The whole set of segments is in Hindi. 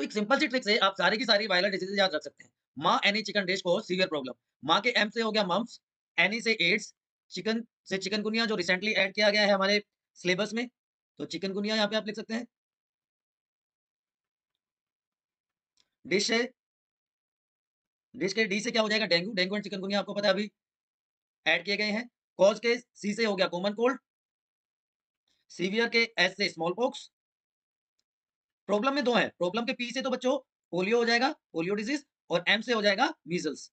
एक सिंपल सी ट्रिक से आप सारी की सारी वायरल डिजीज़ेज़ याद रख सकते हैं। माँ एनी चिकन डिश को सीवियर प्रॉब्लम। माँ के एम से हो गया मम्प्स, एनी से एड्स, चिकन से चिकनगुनिया जो रिसेंटली ऐड किया गया है हमारे सिलेबस में। तो चिकनगुनिया यहाँ पे आप लिख सकते हैं। डिश है, डिश के डी से क्या हो जाएगा डेंगू, डेंगू एंड चिकनगुनिया आपको पता है अभी ऐड किए गए हैं। कॉज़ के सी से हो गया कॉमन कोल्ड, सीवियर के एस से स्मॉल पॉक्स। प्रॉब्लम में 2 हैं, प्रॉब्लम के पी से तो बच्चों पोलियो हो जाएगा, पोलियो डिजीज़ और एम से हो जाएगा मीज़ल्स।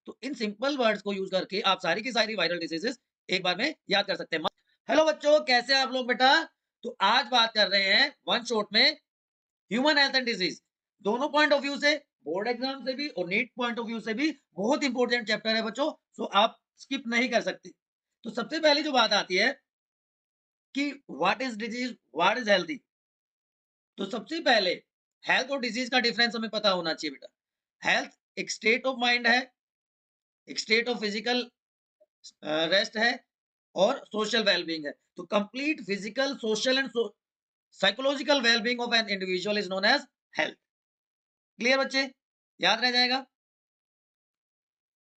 तो इन सिंपल वर्ड्स को यूज़ करके आप सारी की सारी वायरल डिसीज़ेज़ एक बार में याद कर सकते हैं। हेलो बच्चों, कैसे हैं आप लोग बेटा? तो आज बात कर रहे हैं वन शॉट में ह्यूमन हेल्थ एंड डिजीज़। दोनों पॉइंट ऑफ व्यू से, बोर्ड एग्जाम से भी और नीट पॉइंट ऑफ व्यू से भी बहुत इंपॉर्टेंट चैप्टर है बच्चों, सो आप स्किप नहीं कर सकते। तो सबसे पहली जो बात आती है कि what is disease, what is healthy? तो सबसे पहले हेल्थ और डिजीज़ का डिफरेंस हमें पता होना चाहिए बेटा। हेल्थ एक स्टेट ऑफ माइंड है, एक स्टेट ऑफ फिजिकल रेस्ट है और सोशल वेलबींग है। तो complete physical, social and psychological wellbeing of an individual is known as health. Clear बच्चे? याद रह जाएगा।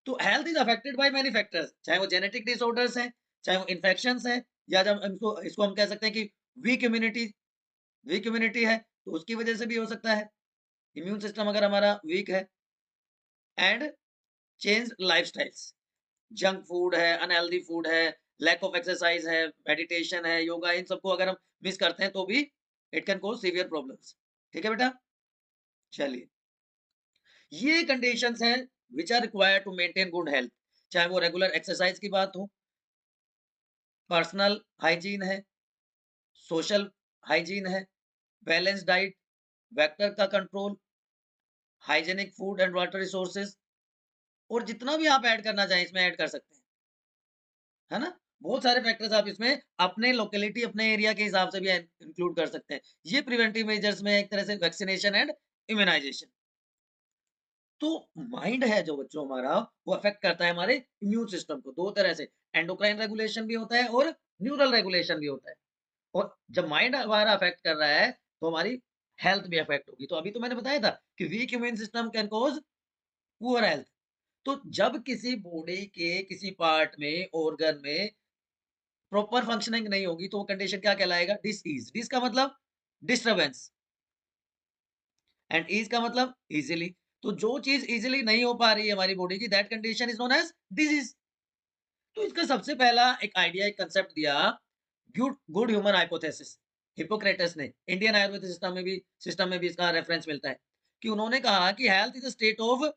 तो health is affected by many factors, चाहे वो जेनेटिक डिसऑर्डर्स हैं, चाहे वो इन्फेक्शंस हैं, या जब इसको इसको हम कह सकते हैं कि वीक इम्यूनिटी, वीक इम्यूनिटी है तो उसकी वजह से भी हो सकता है। इम्यून सिस्टम अगर हमारा वीक है, and change lifestyles, junk food है, अनहेल्दी फूड है, लैक ऑफ एक्सरसाइज है, मेडिटेशन है, योगा, इन सबको अगर हम मिस करते हैं तो भी it can cause severe problems. ठीक है बेटा? चलिए, ये कंडीशंस हैं which are required to maintain good health. चाहे वो रेगुलर एक्सरसाइज की बात हो, पर्सनल हाइजीन है, सोशल हाइजीन है, बैलेंस डाइट, वेक्टर का control, hygienic food and water resources, और जितना भी आप ऐड करना चाहें इसमें ऐड कर सकते हैं। है ना? बहुत सारे फैक्टर्स आप इसमें अपने लोकेलिटी, अपने एरिया के हिसाब से भी इंक्लूड कर सकते हैं। ये प्रिवेंटिव मेजर्स में एक तरह से वैक्सीनेशन एंड इम्यूनाइजेशन। तो माइंड है जो बच्चों हमारा, वो अफेक्ट करता है हमारे इम्यून सिस्टम को दो तरह से। एंडोक्राइन रेगुलेशन भी होता है और न्यूरल रेगुलेशन भी होता है। और जब माइंड हमारा अफेक्ट कर रहा है तो हमारी हेल्थ भी अफेक्ट होगी। तो अभी तो मैंने बताया था कि week immune system can cause poor health. तो जब किसी बॉडी के किसी पार्ट में, ऑर्गन में प्रॉपर फंक्शनिंग नहीं होगी तो वो कंडीशन क्या कहलाएगा? डिसीज। डिस का मतलब डिस्टरबेंस, एंड ईज का मतलब इजीली। तो जो चीज इजीली नहीं हो पा रही है हमारी बॉडी की, that condition is known as disease. तो इसका सबसे पहला एक आइडिया, एक कंसेप्ट दिया good good human hypothesis, Hippocrates ने। इंडियन आयुर्वेदिक सिस्टम में भी इसका रेफरेंस मिलता है कि उन्होंने कहा कि health is a state of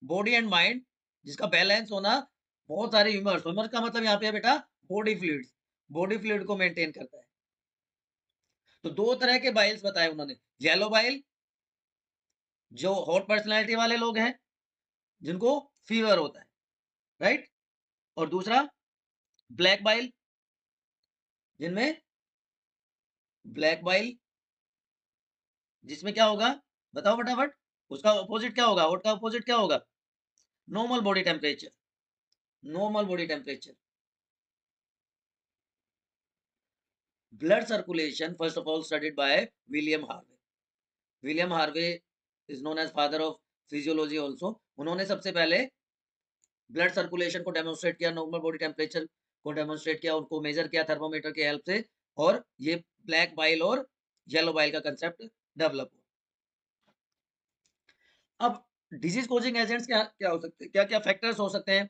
body and mind जिसका बैलेंस होना बहुत सारे ह्यूमर्स, ह्यूमर्स का मतलब यहाँ पे है बेटा बॉडी फ्लूइड्स, बॉडी फ्लूइड को मेंटेन करता है। तो दो तरह के बाइल्स बताए उन्होंने, येलो बाइल जो हॉट पर्सनैलिटी वाले लोग हैं जिनको फीवर होता है, राइट? और दूसरा ब्लैक बाइल, जिनमें ब्लैक बाइल जिसमें क्या होगा? बताओ फटाफट। उसका अपोजिट क्या होगा? हॉट का अपोजिट क्या होगा? Normal body temperature, normal body temperature. Blood circulation first of all studied by William Harvey. William Harvey is known as father of physiology also. उन्होंने सबसे पहले ब्लड सर्कुलेशन को डेमोन्स्ट्रेट किया, नॉर्मल बॉडी टेम्परेचर को डेमोन्स्ट्रेट किया, उनको मेजर किया थर्मोमीटर की हेल्प से, और ये ब्लैक बाइल और येलो बाइल का कंसेप्ट डेवलप हुआ। अब डिजीज कोजिंग एजेंट्स क्या क्या हो सकते हैं, क्या क्या फैक्टर्स हो सकते हैं?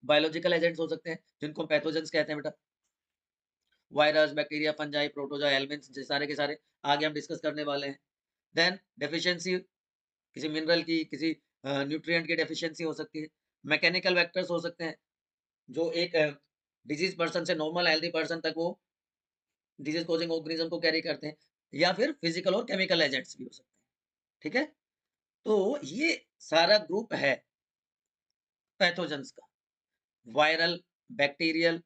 बायोलॉजिकल एजेंट्स हो सकते हैं जिनको हम पैथोजेंस कहते हैं बेटा। Virus, bacteria, fungi, protozoa, elements, ये सारे के सारे आगे हम डिस्कस करने वाले हैं। देन डेफिशिएंसी, किसी मिनरल की, किसी न्यूट्रिएंट की डेफिशिएंसी हो सकती है। मैकेनिकल वेक्टर्स हो सकते हैं जो एक डिजीज पर्सन से नॉर्मल हेल्दी पर्सन तक वो डिजीज कोजिंग ऑर्गेनिज्म को कैरी करते हैं, या फिर फिजिकल और केमिकल एजेंट्स भी हो सकते हैं। ठीक है? तो ये सारा ग्रुप है पैथोजेंस का। Viral, bacterial.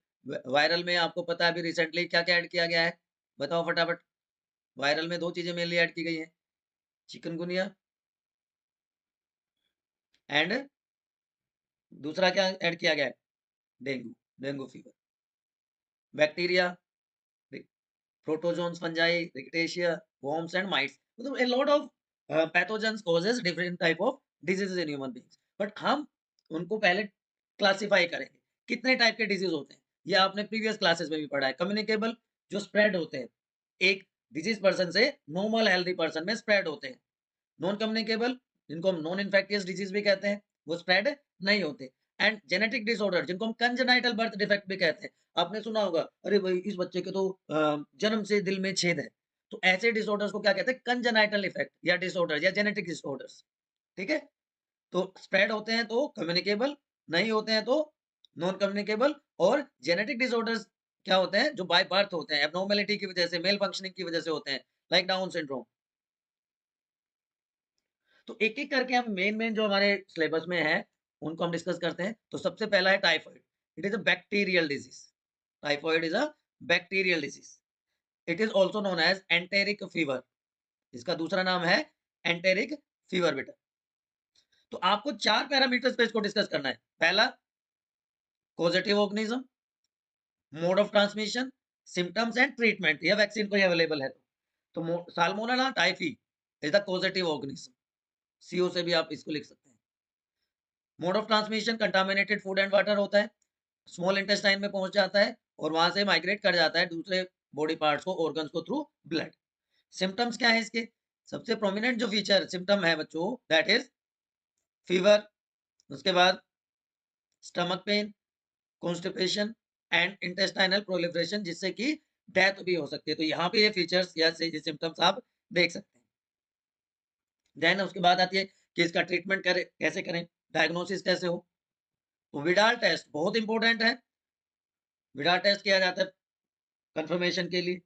वायरल में आपको पता है अभी रिसेंटली क्या-क्या ऐड किया गया है? बताओ फटाफट। वायरल में 2 चीज़ें मेनली ऐड की गई हैं, चिकनगुनिया एंड दूसरा क्या ऐड किया गया है? Dengue, dengue fever. Bacteria, protozoans, fungi, rickettsia, worms and mites, मतलब a lot of pathogens causes different type of diseases in human beings, but हम उनको पहले क्लासिफाई करेंगे कितने टाइप के डिजीज होते हैं। ये आपने प्रीवियस क्लासेस में भी पढ़ा है। कम्युनिकेबल, जो स्प्रेड होते हैं, एक डिजीज पर्सन से नॉर्मल हेल्दी पर्सन में स्प्रेड होते हैं। नॉन कम्युनिकेबल, जिनको हम नॉन इन्फेक्टियस डिजीज भी कहते हैं, वो स्प्रेड नहीं होते। एंड जेनेटिक डिसऑर्डर, जिनको हम कंजेनाइटल बर्थ डिफेक्ट भी कहते हैं। आपने सुना होगा, अरे भाई इस बच्चे के तो जन्म से दिल में छेद है। तो ऐसे डिसऑर्डर्स को क्या कहते हैं? कंजेनाइटल इफेक्ट या डिसऑर्डर या जेनेटिक डिसऑर्डर्स। ठीक है, तो स्प्रेड होते हैं तो कम्युनिकेबल, नहीं होते हैं तो नॉन कम्युनिकेबल। और जेनेटिक डिसऑर्डर्स क्या होते हैं? जो बाय बर्थ होते हैं, एब्नॉर्मेलिटी की वजह से, मेल फंक्शनिंग की वजह से होते हैं, लाइक डाउन सिंड्रोम। तो एक-एक करके हम मेन जो हमारे सिलेबस में है, उनको हम डिस्कस करते हैं। तो सबसे पहला है typhoid. It is a bacterial disease. Typhoid is a bacterial disease. It is also known as enteric fever. इसका दूसरा नाम है एंटेरिक फीवर बेटा। तो आपको 4 पैरामीटर्स पे इसको डिस्कस करना है। पहला, causative organism, mode of transmission, symptoms and treatment, या वैक्सीन कोई अवेलेबल है तो। Salmonella typhi is the causative organism. CO से भी आप इसको लिख सकते हैं। Mode of transmission contaminated food and water होता है, स्मॉल इंटेस्टाइन में पहुंच जाता है और वहां से माइग्रेट कर जाता है दूसरे बॉडी पार्ट्स को, ऑर्गन्स को, थ्रू ब्लड। सिम्टम्स क्या है इसके? सबसे प्रोमिनेंट जो फीचर सिम्टम है बच्चों, दैट इज फीवर, उसके बाद stomach pain, constipation and intestinal proliferation, जिससे कि डेथ भी हो सकती है। तो यहाँ पे ये फीचर्स या ये सिम्टम्स आप देख सकते हैं। देन उसके बाद आती है कि इसका ट्रीटमेंट करें, कैसे करें, डायग्नोसिस कैसे हो। तो विडाल टेस्ट बहुत इंपॉर्टेंट है। विडाल टेस्ट किया जाता है कंफर्मेशन के लिए,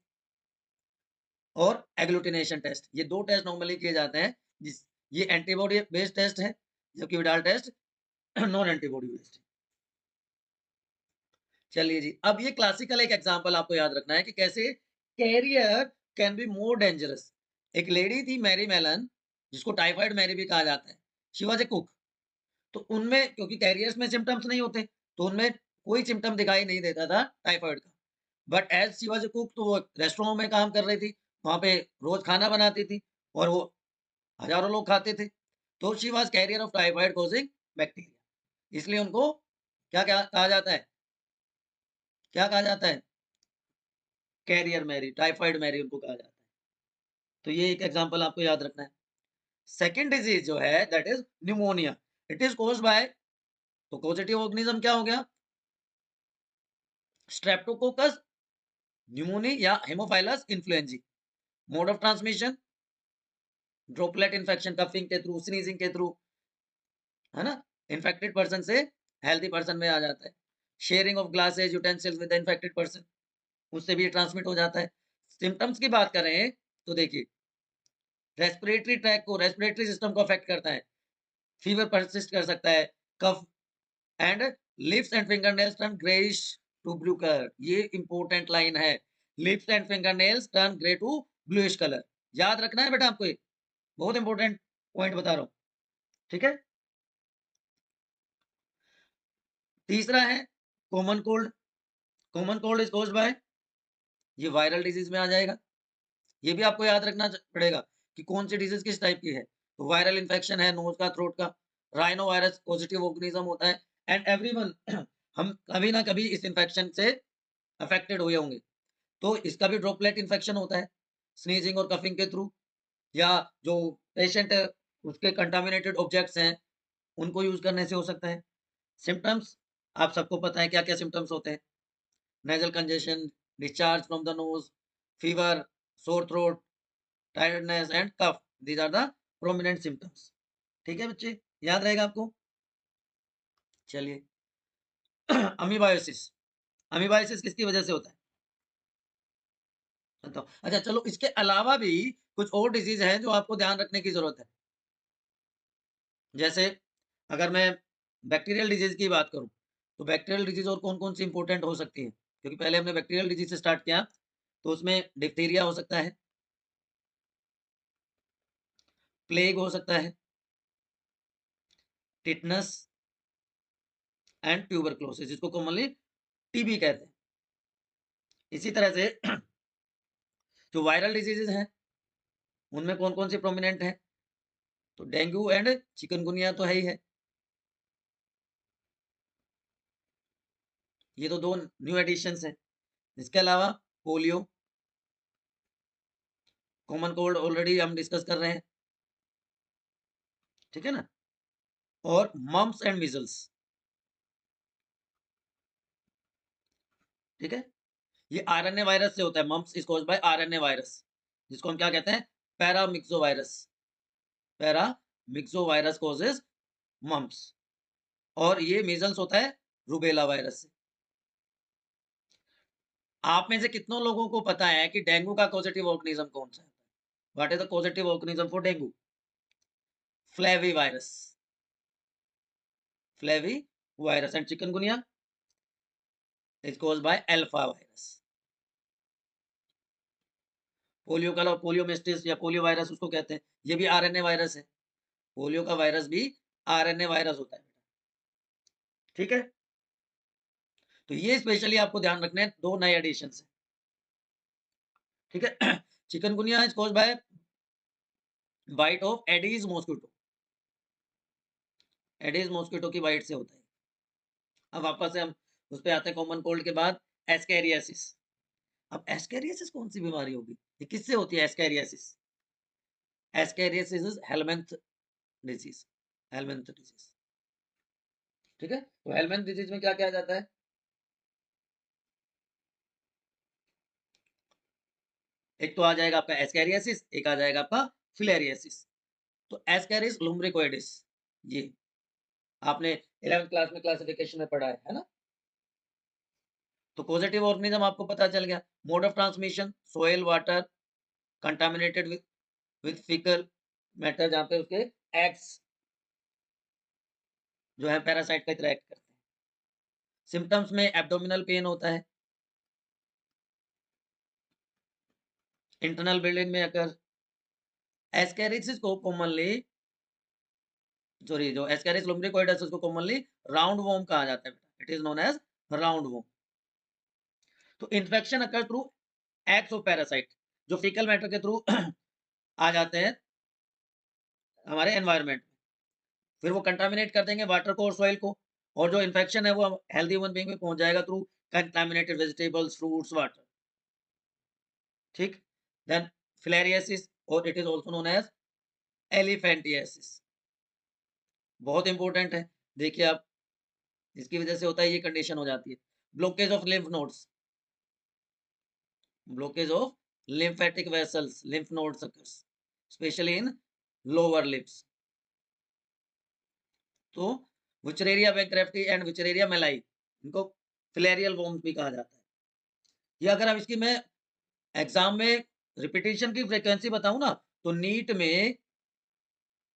और एग्लूटिनेशन टेस्ट, ये 2 टेस्ट नॉर्मली किए जाते हैं। जिस ये एंटीबॉडी बेस्ड टेस्ट है, जबकि Widal test non antibody based है। चलिए जी, अब ये क्लासिकल एक एग्जांपल आपको याद रखना है कि कैसे carrier can be more dangerous. एक लेडी थी मैरी मेलन, जिसको टाइफाइड मैरी भी कहा जाता है। She was a cook. तो उनमें, क्योंकि कैरियर्स में सिम्टम्स नहीं होते, तो उनमें कोई सिम्टम दिखाई नहीं देता था टाइफाइड का। But as she was a cook, तो वो रेस्टोरेंट में काम कर रही थी, वहां पे रोज खाना बनाती थी और वो हजारों लोग खाते थे। तो she was carrier of typhoid causing bacteria. इसलिए उनको क्या क्या कहा जाता है? क्या कहा जाता है? कैरियर मैरी, टाइफाइड मैरी उनको कहा जाता है। तो ये एक एग्जांपल आपको याद रखना है। सेकंड डिजीज जो है, that is pneumonia. It is caused by, तो पॉजिटिव ऑर्गेनिज्म क्या हो गया? स्ट्रेप्टोकोकस न्यूमोनी या haemophilus influenzae. Mode of transmission, droplet infection, coughing के थ्रू, स्नीजिंग के थ्रू, है ना, इन्फेक्टेड पर्सन से हेल्दी पर्सन में आ जाता है। Sharing of glasses, utensils with the infected person, उससे भी ट्रांसमिट हो जाता है। सिम्टम्स की बात करें तो देखिए, रेस्पिरेटरी ट्रैक को, रेस्पिरेटरी सिस्टम को अफेक्ट करता है, फीवर परसिस्ट कर सकता है, cough and lips and fingernails turn greyish to blue colour. ये इंपॉर्टेंट लाइन है, lips and fingernails turn grey to bluish colour. याद रखना है बेटा आपको, ये बहुत इंपॉर्टेंट पॉइंट बता रहा हूं। ठीक है, तीसरा है common cold. Common cold is caused bye, ये वायरल डिजीज में आ जाएगा। ये भी आपको याद रखना पड़ेगा कि कौन सी डिजीज किस टाइप की है। तो वायरल इन्फेक्शन है नोज का, थ्रोट का, राइनो वायरस पॉजिटिव ऑर्गेनिज्म होता है। एंड एवरीवन हम कभी ना कभी इस इन्फेक्शन से अफेक्टेड हुए होंगे। तो इसका भी ड्रॉपलेट इन्फेक्शन होता है, स्नीजिंग और कफिंग के थ्रू, या जो पेशेंट उसके कंटामिनेटेड ऑब्जेक्ट्स हैं उनको यूज करने से हो सकता है। सिम्टम्स आप सबको पता है क्या क्या सिम्टम्स होते हैं। Nasal congestion, discharge from the nose, fever, sore throat, tiredness and cough, these are the prominent symptoms. ठीक है बच्चे, याद रहेगा आपको। चलिए अमीबायोसिस। अमीबायोसिस किसकी वजह से होता है बताओ? अच्छा चलो, इसके अलावा भी कुछ और डिजीज है जो आपको ध्यान रखने की जरूरत है। जैसे अगर मैं बैक्टीरियल डिजीज की बात करूं, तो बैक्टीरियल डिजीज और कौन कौन सी इंपॉर्टेंट हो सकती है, क्योंकि पहले हमने बैक्टीरियल डिजीज से स्टार्ट किया। तो उसमें डिप्थीरिया हो सकता है, प्लेग हो सकता है, टिटनस एंड ट्यूबरक्लोसिस, जिसको कॉमनली टीबी कहते हैं। इसी तरह से जो वायरल डिजीजेज हैं, उनमें कौन कौन सी प्रोमिनेंट है? तो डेंगू एंड चिकनगुनिया तो है ही है, ये तो दो न्यू एडिशंस हैं। इसके अलावा पोलियो, कॉमन कोल्ड ऑलरेडी हम डिस्कस कर रहे हैं, ठीक है ना, और मम्स एंड मीजल्स, ठीक है। ये आरएनए वायरस से होता है, mumps is caused by RNA virus, जिसको हम क्या कहते हैं, पैरामिक्सोवायरस। पैरामिक्सोवायरस कॉजेज मम्स, और ये मीजल्स होता है रूबेला वायरस से। आप में से कितनों लोगों को पता है कि डेंगू का कॉजेटिव ऑर्गेनिज्म कौन सा है? What is the causative organism for dengue? Flavi virus, flavi virus. And chikungunya is caused by alpha virus. Polio का, पोलियोमिस्टिस या पोलियो वायरस उसको कहते हैं, ये भी आरएनए वायरस है। पोलियो का वायरस भी आरएनए वायरस होता है, ठीक है। तो ये स्पेशली आपको ध्यान रखना है, दो नए एडिशन है, ठीक है। Chikungunya is caused by bite of Aedes mosquito, Aedes mosquito की बाइट से होता है। अब वापस से हम उस पे आते हैं, कॉमन कोल्ड के बाद एस्कैरियासिस। अब एस्कैरियासिस कौन सी बीमारी होगी, ये किससे होती है ascariasis? Ascariasis is helminth disease, helminth disease, ठीक है। तो हेलमेंथ डिजीज में क्या किया जाता है, एक तो आ जाएगा आपका एस्कैरियासिस, एक आ जाएगा आपका फिलेरियासिस। तो एस्कैरिस लुम्ब्रिकोइडिस, ये आपने 11th क्लास में क्लासिफिकेशन में पढ़ा है ना। तो पॉजिटिव ऑर्गेनिज्म आपको पता चल गया। Mode of transmission soil water contaminated with faecal matter, जहां पे उसके एग्स जो है पैरासाइट का इंटरेक्ट करते हैं। सिम्टम्स में एब्डोमिनल पेन होता है, इंटरनल ब्लीडिंग में अगर एस्कैरिसिस को कॉमनली, सॉरी, जो एस्कैरिस लुम्ब्रिकोइडस उसको कॉमनली राउंड वॉर्म कहा जाता है बेटा, it is known as round worm. तो infection occur through eggs of parasite, जो फीकल मैटर के थ्रू आ जाते हैं हमारे एनवायरनमेंट में, फिर वो कंटामिनेट कर देंगे वाटर को और सॉइल को, और जो इन्फेक्शन है वो हेल्दी ह्यूमन बीइंग में पहुंच जाएगा through contaminated vegetables fruits water, ठीक। देन फिलेरियासिस, और it is also known as elephantiasis, बहुत इंपॉर्टेंट है। देखिए आप, इसकी वजह से होता है, ये कंडीशन हो जाती है blockage of lymph nodes, blockage of lymphatic vessels, lymph nodes occurs especially in lower limbs। तो विचरेरिया बैंक्रफ्टी एंड विचरेरिया मेलाई, इनको फिलेरियल वॉर्म्स भी कहा जाता है। ये अगर हम इसकी मैं एग्जाम में रिपीटेशन की फ्रीक्वेंसी बताऊं ना, तो नीट में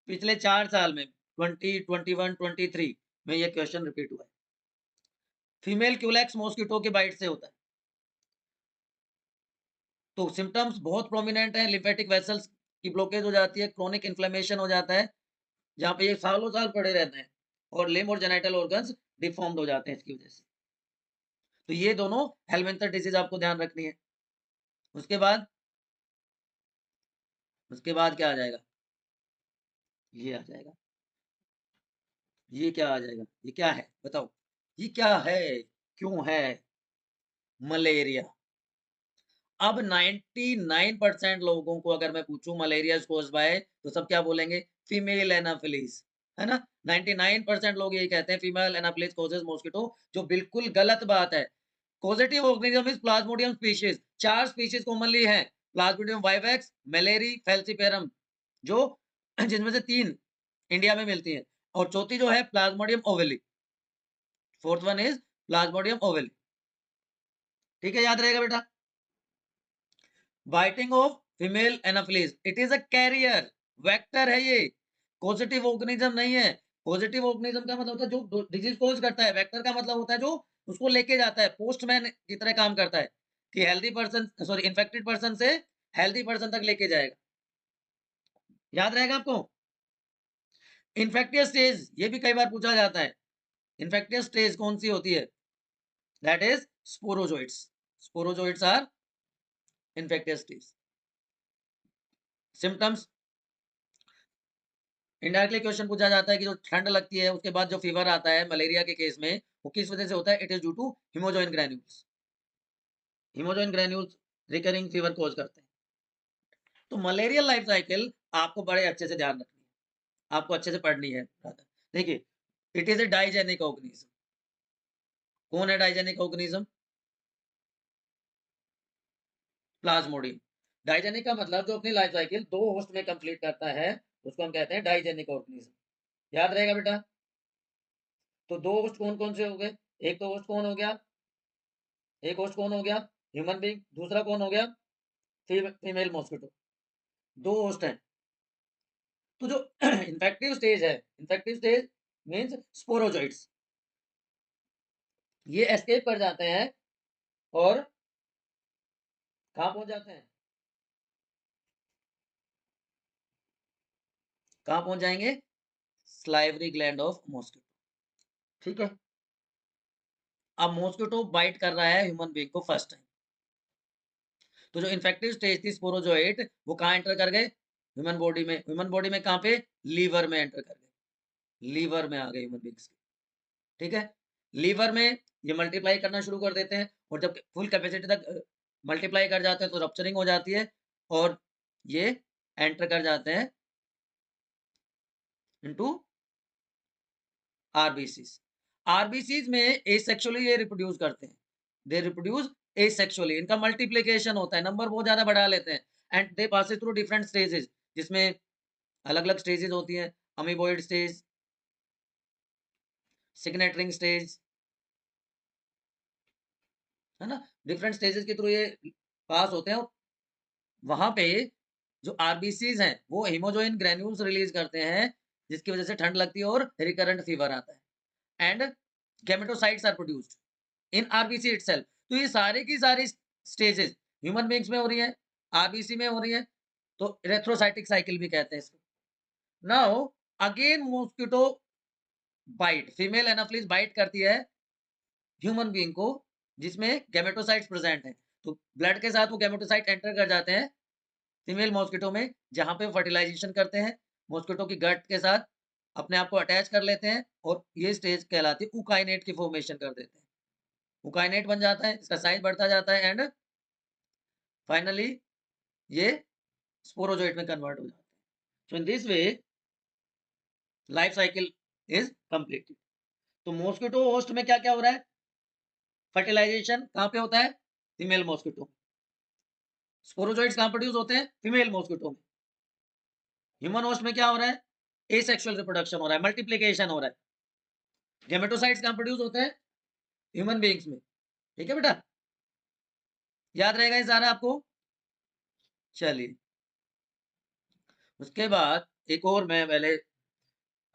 पिछले 4 साल में 20, 21, 23 में ये क्वेश्चन रिपीट हुआ है। फीमेल क्यूलेक्स मॉस्किटो के बाइट से होता है। तो सिम्टम्स बहुत प्रोमिनेंट है, लिम्फेटिक वेसल्स की ब्लॉकेज हो जाती है, क्रोनिक इन्फ्लेमेशन हो जाता है, जहाँ पे ये सालों साल पड़े रहते हैं, और लिम्ब और जेनिटल ऑर्गन्स डिफॉर्म्ड हो जाते हैं इसकी वजह से। तो ये दोनों हेलमेंथर डिजीज आपको ध्यान रखनी है। उसके बाद, उसके बाद क्या आ जाएगा, ये आ जाएगा, ये क्या आ जाएगा, ये क्या है बताओ, ये क्या है, क्यों है, मलेरिया। अब 99% लोगों को अगर मैं पूछूं मलेरिया कोज्ड बाय, तो सब क्या बोलेंगे, फीमेल एनाफिलीज, है ना। 99% लोग यही कहते हैं फीमेल एनाफिलीज कॉजेज मॉस्किटो, जो बिल्कुल गलत बात है। Positive organism is Plasmodium species, 4 species commonly हैं, प्लाज्मोडियम वाइवेक्स, मलेरी, फेल्सीपेरम, जो जिनमें से 3 इंडिया में मिलती हैं, और चौथी जो है Plasmodium ovale, fourth one is Plasmodium ovale, ठीक है, याद रहेगा बेटा। Biting of female Anopheles, it is a carrier, vector है ये, पॉजिटिव ऑर्गेनिज्म नहीं है। पॉजिटिव ऑर्गेनिज्म का मतलब होता है जो डिजीज कोज करता है, वेक्टर का मतलब होता है जो उसको लेके जाता है, पोस्टमैन की तरह काम करता है, कि healthy person, sorry, infected person से हेल्दी पर्सन तक लेके जाएगा, याद रहेगा आपको। इन्फेक्टियस स्टेज, ये भी कई बार पूछा जाता है, इन्फेक्टियस स्टेज कौन सी होती है, that is sporozoites, sporozoites are infectious stage. Symptoms, indirectly question पूछा जाता है कि जो ठंड लगती है उसके बाद जो फीवर आता है मलेरिया के केस में, वो किस वजह से होता है? It is due to haemozoin granules. Haemozoin granules recurring fever cause करते हैं। तो मलेरियल लाइफ साइकिल आपको बड़े अच्छे से ध्यान रखनी है, आपको अच्छे से पढ़नी है। देखिए, it is A digenic organism. कौन है डाइजेनिक ऑर्गेनिज्म? प्लाज्मोडियम। डाइजेनिक का मतलब जो अपनी लाइफ साइकिल 2 होस्ट में कंप्लीट करता है, उसको हम कहते हैं डाइजेनिक ऑर्गेनिज्म। याद रहेगा बेटा? तो 2 होस्ट कौन-कौन से हो गए? एक तो होस्ट कौन हो गया? एक होस्ट कौन हो गया? Human being. दूसरा कौन हो गया? Female mosquito. 2 होस्ट हैं। तो जो इन्फेक्टिव स्टेज है, इन्फेक्टिव स्टेज मीन्स स्पोरोजोइट्स, ये एस्केप कर जाते हैं और कहाँ पहुंच जाते हैं? कहाँ पहुंच जाएंगे? Salivary gland of mosquito. ठीक है। अब मॉस्किटो बाइट कर रहा है ह्यूमन बीइंग को फर्स्ट टाइम, तो जो इन्फेक्टिव स्टेज थी स्पोरोजोइट, वो कहाँ एंटर कर गए? ह्यूमन बॉडी में। ह्यूमन बॉडी में कहाँ पे? लीवर में एंटर कर गए। लीवर में आ गए ह्यूमन बीइंग्स के। ठीक है। लीवर में ये मल्टीप्लाई करना शुरू कर देते हैं, और जब फुल कैपेसिटी तक मल्टीप्लाई कर जाते हैं तो रप्चरिंग हो जाती है, और ये एंटर कर जाते हैं इनटू आरबीसीज। आरबीसीज में एसेक्सुअली ये रिप्रोड्यूस करते हैं, दे रिप्रोड्यूस एसेक्सुअली। इनका मल्टीप्लिकेशन होता है, नंबर बहुत ज्यादा बढ़ा लेते हैं, and they pass through different stages, जिसमें अलग अलग स्टेजेस होती हैं। अमीबॉइड स्टेज, सिग्नेटरिंग स्टेज, है ना, डिफरेंट स्टेजेस के थ्रू ये पास होते हैं। और वहां पे जो आरबीसीज हैं वो हीमोजोइन ग्रैन्यूल्स रिलीज करते हैं, जिसकी वजह से ठंड लगती है और रिकरेंट फीवर आता है, and gametocytes are produced in RBC itself. तो ये सारे की सारी स्टेजेस ह्यूमन बीइंग्स में हो रही है, आरबीसी में हो रही है, तो इरेथ्रोसाइटिक साइकिल भी कहते हैं इसको। Now again mosquito bite, female Anopheles bite करती है ह्यूमन बीइंग को, जिसमें गेमेटोसाइट्स प्रेजेंट हैं। तो ब्लड के साथ वो गेमेटोसाइट एंटर कर जाते हैं फीमेल मॉस्किटो में, जहां पे फर्टिलाइजेशन करते हैं, मॉस्किटो की गट के साथ अपने आप को अटैच कर लेते हैं, और ये स्टेज कहलाती है उकाइनेट की फॉर्मेशन कर देते हैं। उकाइनेट बन जाता है, इसका साइज बढ़ता जाता है, एंड फाइनली ये स्पोरोजोइट में कन्वर्ट हो जाते हैं। So in this way life cycle is completed. तो मॉस्किटो होस्ट में क्या क्या हो रहा है? फर्टिलाइजेशन कहाँ पे होता है? Female mosquito. स्पोरोजोइट्स कहाँ प्रोड्यूस होते हैं? फीमेल मॉस्किटो में। ह्यूमन होस्ट में क्या हो रहा है? एसेक्सुअल रिप्रोडक्शन हो रहा है, मल्टीप्लिकेशन हो रहा है। गेमेटोसाइट्स कहाँ प्रोड्यूस होते हैं? ह्यूमन बीइंग्स में। ठीक है बेटा, याद रहेगा ये सारा आपको? चलिए, उसके बाद एक और मैं पहले,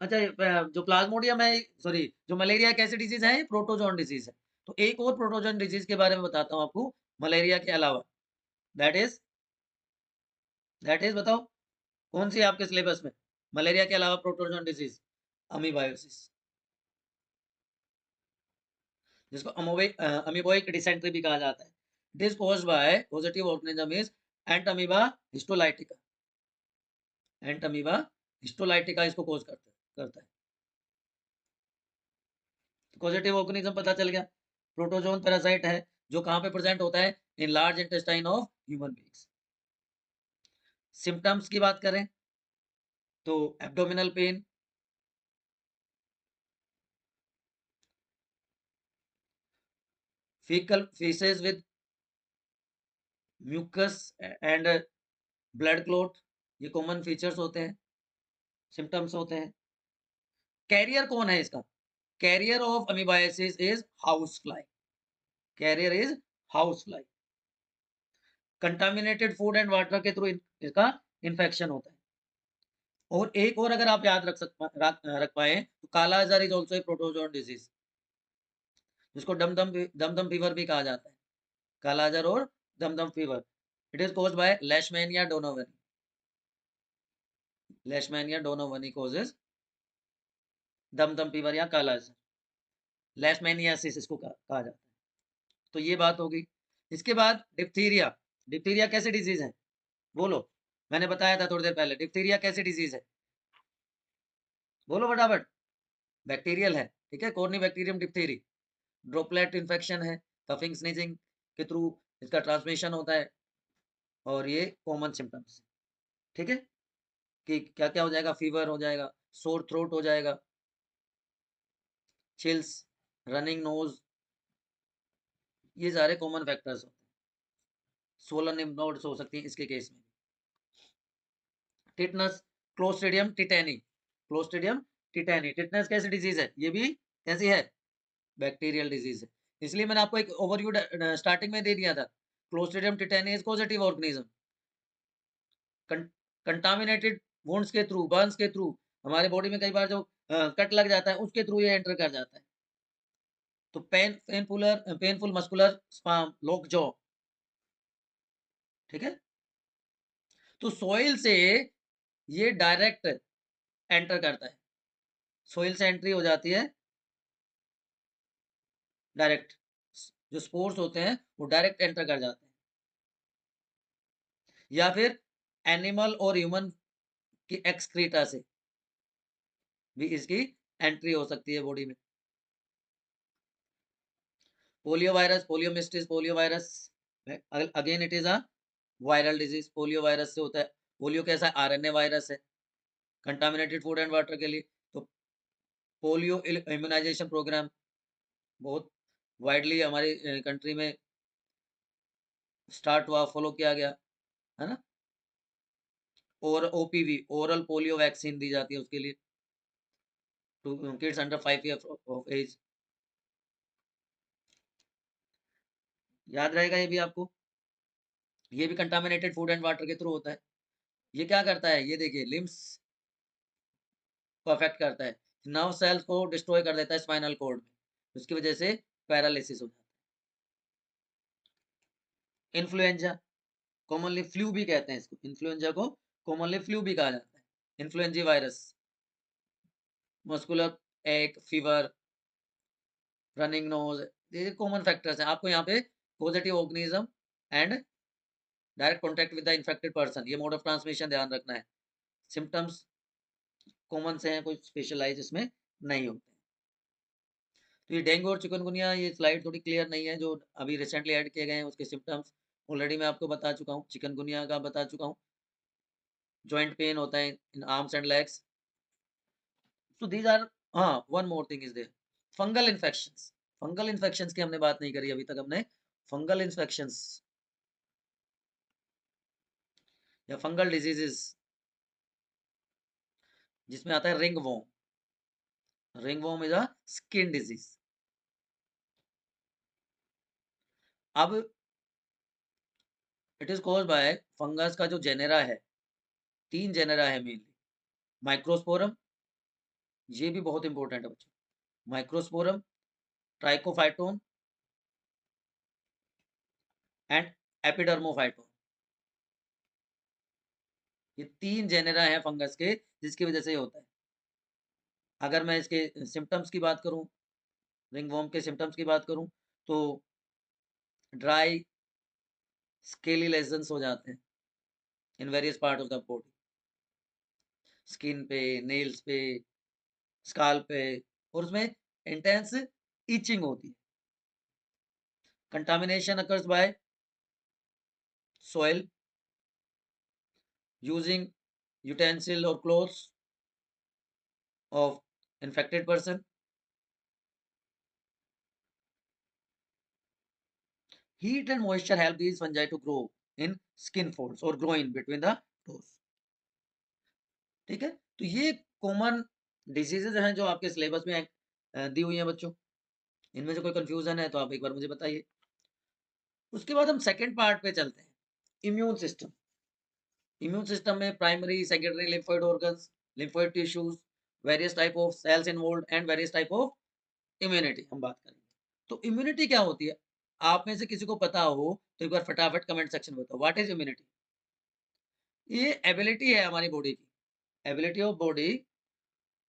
अच्छा जो प्लाज्मोडियम है, सॉरी, जो मलेरिया कैसी डिजीज है? प्रोटोजोन डिजीज है। तो एक और प्रोटोजोन डिजीज के बारे में बताता हूँ आपको, मलेरिया के अलावा। दैट इज बताओ, कौन सी है आपके सिलेबस में मलेरिया के अलावा प्रोटोजोन डिजीज? अमीबायोसिस, जिसको अमीबोइक डिसेंट्री भी कहा जाता है। It is caused bye positive organism is Entamoeba histolytica. Entamoeba histolytica इसको कॉज करता है। पॉजिटिव ऑर्गेनिज्म पता चल गया। प्रोटोजोन पैरासाइट है, जो कहां पे प्रेजेंट होता है? In large intestine of human beings. Symptoms की बात करें तो abdominal pain, faecal faeces with mucus and blood clot, ये कॉमन फीचर्स होते हैं, सिम्टम्स होते हैं। कैरियर कौन है इसका? Carrier of amoebiasis is house fly. Carrier is house fly. Contaminated food and water के थ्रू इसका इन्फेक्शन होता है। और एक और अगर आप याद रख पाए तो काला आजार is also a protozoan disease, जिसको दमदम फीवर भी कहा जाता है। काला आजार और Dumdum fever, it is caused by Leishmania donovani. Leishmania donovani causes Dumdum fever या काला आजार, लेशमैनियासिस इसको कहा जाता है। तो ये बात होगी। इसके बाद डिप्थीरिया। डिप्थीरिया कैसे डिजीज है? बोलो, मैंने बताया था थोड़ी देर पहले, डिप्थीरिया कैसी डिजीज है? बोलो फटाफट। बैक्टीरियल है, ठीक है, कॉर्निबैक्टीरियम डिप्थीरी। ड्रॉपलेट इन्फेक्शन है, कफिंग स्नीजिंग के थ्रू इसका ट्रांसमिशन होता है, और ये कॉमन सिम्टम्स, ठीक है, कि क्या क्या हो जाएगा, फीवर हो जाएगा, सोर थ्रोट हो जाएगा, चिल्स, रनिंग नोज, ये सारे कॉमन फैक्टर्स होते हैं। सोलन लिम्फ नोड्स हो सकती है इसके केस में। Tetanus, Clostridium tetani, Clostridium tetani, tetanus कैसी डिजीज है, ये भी कैसी है, बैक्टीरियल डिजीज है। इसलिए मैंने आपको एक ओवरव्यू स्टार्टिंग में दे दिया था। Clostridium tetani is positive organism, contaminated wounds के थ्रू, बर्न्स के थ्रू, हमारे बॉडी में कई बार जो कट लग जाता है उसके थ्रू ये एंटर कर जाता है। तो painful muscular sperm, lock jaw, ठीक है। तो सॉइल से ये डायरेक्ट एंटर करता है, सॉइल से एंट्री हो जाती है डायरेक्ट, जो स्पोर्स होते हैं वो डायरेक्ट एंटर कर जाते हैं, या फिर एनिमल और ह्यूमन की एक्सक्रीटा से भी इसकी एंट्री हो सकती है बॉडी में। Polio virus, poliomyelitis, polio virus, again it is a viral disease, polio virus से होता है। पोलियो कैसा है, आरएनए वायरस है, कंटामिनेटेड फूड एंड वाटर के लिए। तो पोलियो इम्यूनाइजेशन प्रोग्राम बहुत वाइडली हमारी कंट्री में स्टार्ट हुआ, फॉलो किया गया, है ना। और ओपीवी, ओरल पोलियो वैक्सीन दी जाती है उसके लिए, to kids under 5 year of age. याद रहेगा ये भी आपको, ये भी कंटामिनेटेड फूड एंड वाटर के थ्रू होता है। ये क्या करता है, ये देखिए, लिम्स को अफेक्ट करता है, नर्व सेल्स को डिस्ट्रॉय कर देता है स्पाइनल कॉर्ड में, उसकी वजह से पैरालिसिस हो जाता है। इन्फ्लुएंजा, कॉमनली फ्लू भी कहते हैं इसको, इन्फ्लुएंजा को कॉमनली फ्लू भी कहा जाता है। इन्फ्लुएंजा वायरस, मस्कुलर एक फीवर, रनिंग नोज, ये कॉमन फैक्टर्स हैं। आपको यहाँ पे positive organism and direct contact with the infected person, ये मोड ऑफ ट्रांसमिशन ध्यान रखना है। सिम्टम्स कॉमन से हैं, कोई स्पेशलाइज इसमें नहीं होते। तो ये डेंगू और चिकनगुनिया, ये स्लाइड थोड़ी क्लियर नहीं है, जो अभी रिसेंटली ऐड किए गए हैं उसके सिम्टम्स ऑलरेडी मैं आपको बता चुका हूँ, चिकनगुनिया का बता चुका हूँ। जॉइंट पेन होता है in arms and legs. So these are, हाँ, one more thing is there, fungal infections. Fungal infections की हमने बात नहीं करी अभी तक, हमने फंगल इन्फेक्शंस या फंगल डिजीजेस, जिसमें आता है ring worm. Ring worm is a skin disease. अब it is caused by fungus का जो जेनेरा है, 3 जेनेरा है मेनली। माइक्रोस्पोरम, ये भी बहुत इंपॉर्टेंट है बच्चों, माइक्रोस्पोरम, ट्राइकोफाइटोन एंड एपिडर्मोफाइटोन, ये 3 जेनेरा है फंगस के, जिसकी वजह से ये होता है। अगर मैं इसके सिम्टम्स की बात करूं, रिंगवॉर्म के सिम्टम्स की बात करूं, तो ड्राई स्केली लेजन्स हो जाते हैं in various part of the body, skin पे, नेल्स पे, स्काल पे, और उसमें इंटेंस इचिंग होती है। Contamination occurs by soil, using utensil or clothes of infected person. Heat and moisture help these fungi to grow in skin folds or grow in between the toes. ठीक है, तो ये कॉमन डिजीजेज हैं जो आपके सिलेबस में दी हुई हैं बच्चों। इनमें से कोई कंफ्यूजन है तो आप एक बार मुझे बताइए। उसके बाद हम सेकंड पार्ट पे चलते हैं, इम्यून सिस्टम। इम्यून सिस्टम में primary secondary lymphoid organs, lymphoid tissues, various type of cells involved and various type of immunity हम बात करेंगे। तो इम्यूनिटी क्या होती है, आप में से किसी को पता हो तो एक बार फटाफट कमेंट सेक्शन में बताओ, व्हाट इज इम्यूनिटी। ये एबिलिटी है हमारी बॉडी की, ability of body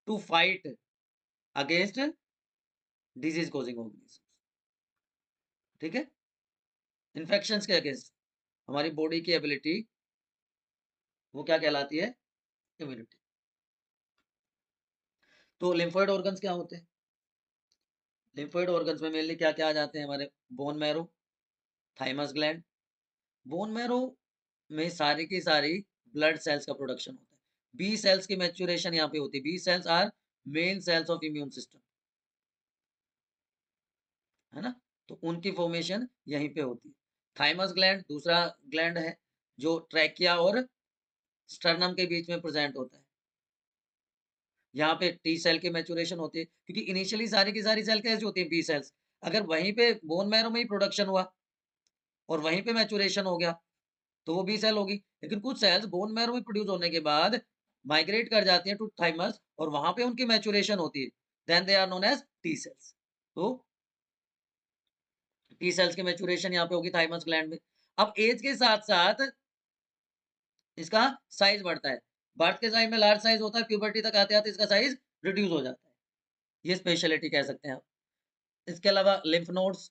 to fight against disease causing organism, ठीक है, इन्फेक्शंस के अगेंस्ट हमारी बॉडी की एबिलिटी, वो क्या कहलाती है, इम्यूनिटी। तो लिम्फोइड ऑर्गन्स क्या होते हैं? लिम्फोइड ऑर्गन्स में मेनली क्या क्या आ जाते हैं हमारे? Bone marrow, thymus gland. Bone marrow में सारी की सारी ब्लड सेल्स का प्रोडक्शन होता है। बी सेल्स की मैच्योरेशन यहाँ पे होती है। B cells are main cells of immune system, है ना? तो उनकी फॉर्मेशन यहीं पे होती है। थाइमस ग्लैंड दूसरा ग्लैंड है जो ट्रैकिया और स्टर्नम के बीच में प्रेजेंट होता है। यहाँ पे टी सेल की मैच्योरेशन होती है, क्योंकि इनिशियली सारी की सारी सेल कैसी होती है? B cells. अगर वहीं पे बोन मैरो में ही प्रोडक्शन हुआ और वहीं पे मैच्योरेशन हो गया तो वो बी सेल होगी। लेकिन कुछ सेल्स बोन मैरो में प्रोड्यूस होने के बाद माइग्रेट कर जाती हैं टू थाइमस और वहां पे उनकी मैच्योरेशन होती है। Then they are known as T cells. तो टी सेल्स की मैच्योरेशन यहाँ पे होगी थाइमस ग्लैंड में। अब एज के साथ साथ इसका साइज बढ़ता है। बर्थ के टाइम में लार्ज साइज होता है, प्यूबर्टी तक आते आते इसका साइज रिड्यूस हो जाता है। ये स्पेशलिटी कह सकते हैं आप। इसके अलावा लिम्फ नोड्स,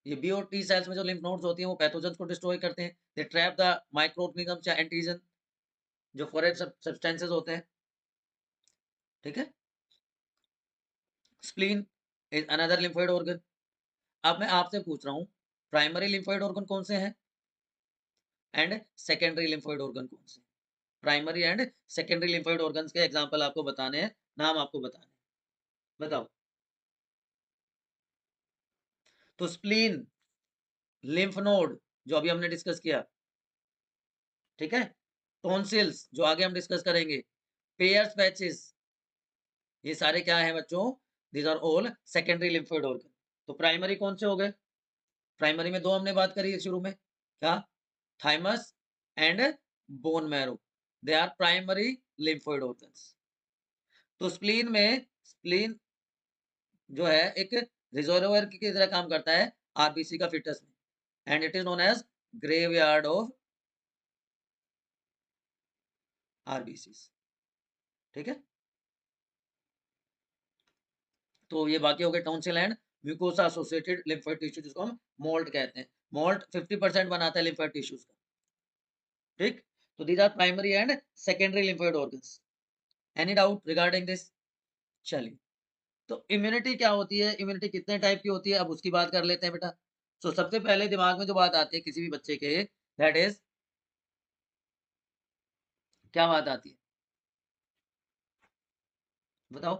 ये बी और टी सेल्स में जो लिम्फ नोड्स होती हैं वो पैथोजेंस को डिस्ट्रॉय करते हैं। दे ट्रैप द माइक्रो ऑर्गेनिजम्स या एंटीजन, जो फॉरेन सब्सटेंसेस होते हैं। ठीक है। Spleen is another lymphoid organ. अब मैं आपसे पूछ रहा हूँ, प्राइमरी लिम्फोइड ऑर्गन कौन से हैं एंड सेकेंडरी लिम्फोइड ऑर्गन कौन से? Primary and secondary lymphoid organs के एग्जांपल आपको बताने हैं, नाम आपको बताने हैं। बताओ। तो स्प्लीन, लिम्फ नोड जो अभी हमने डिस्कस किया, ठीक है। टॉन्सिल्स जो आगे हम डिस्कस करेंगे, पेयर्स पैचेस, ये सारे क्या है बच्चों? These are all secondary lymphoid organ. तो प्राइमरी कौन से हो गए? प्राइमरी में दो हमने बात करी है शुरू में, क्या? Thymus and bone marrow, they are primary lymphoid organs. तो स्प्लीन में, स्प्लीन जो है एक रिजर्वोयर की तरह काम करता है आरबीसी का फिटस में, and it is known as graveyard of RBC. ठीक है। तो ये बाकी हो गए tonsil and mucosa associated lymphoid tissue, जिसको हम मोल्ट कहते हैं। मोल्ट 50% बनाता है लिम्फोइड टिश्यूज का। ठीक। तो these are primary and secondary lymphoid organs. Any doubt regarding this? चलिए, तो इम्यूनिटी क्या होती है, इम्यूनिटी कितने टाइप की होती है, अब उसकी बात कर लेते हैं बेटा। सो सबसे पहले दिमाग में जो बात आती है किसी भी बच्चे के, दैट इज, क्या बात आती है? बताओ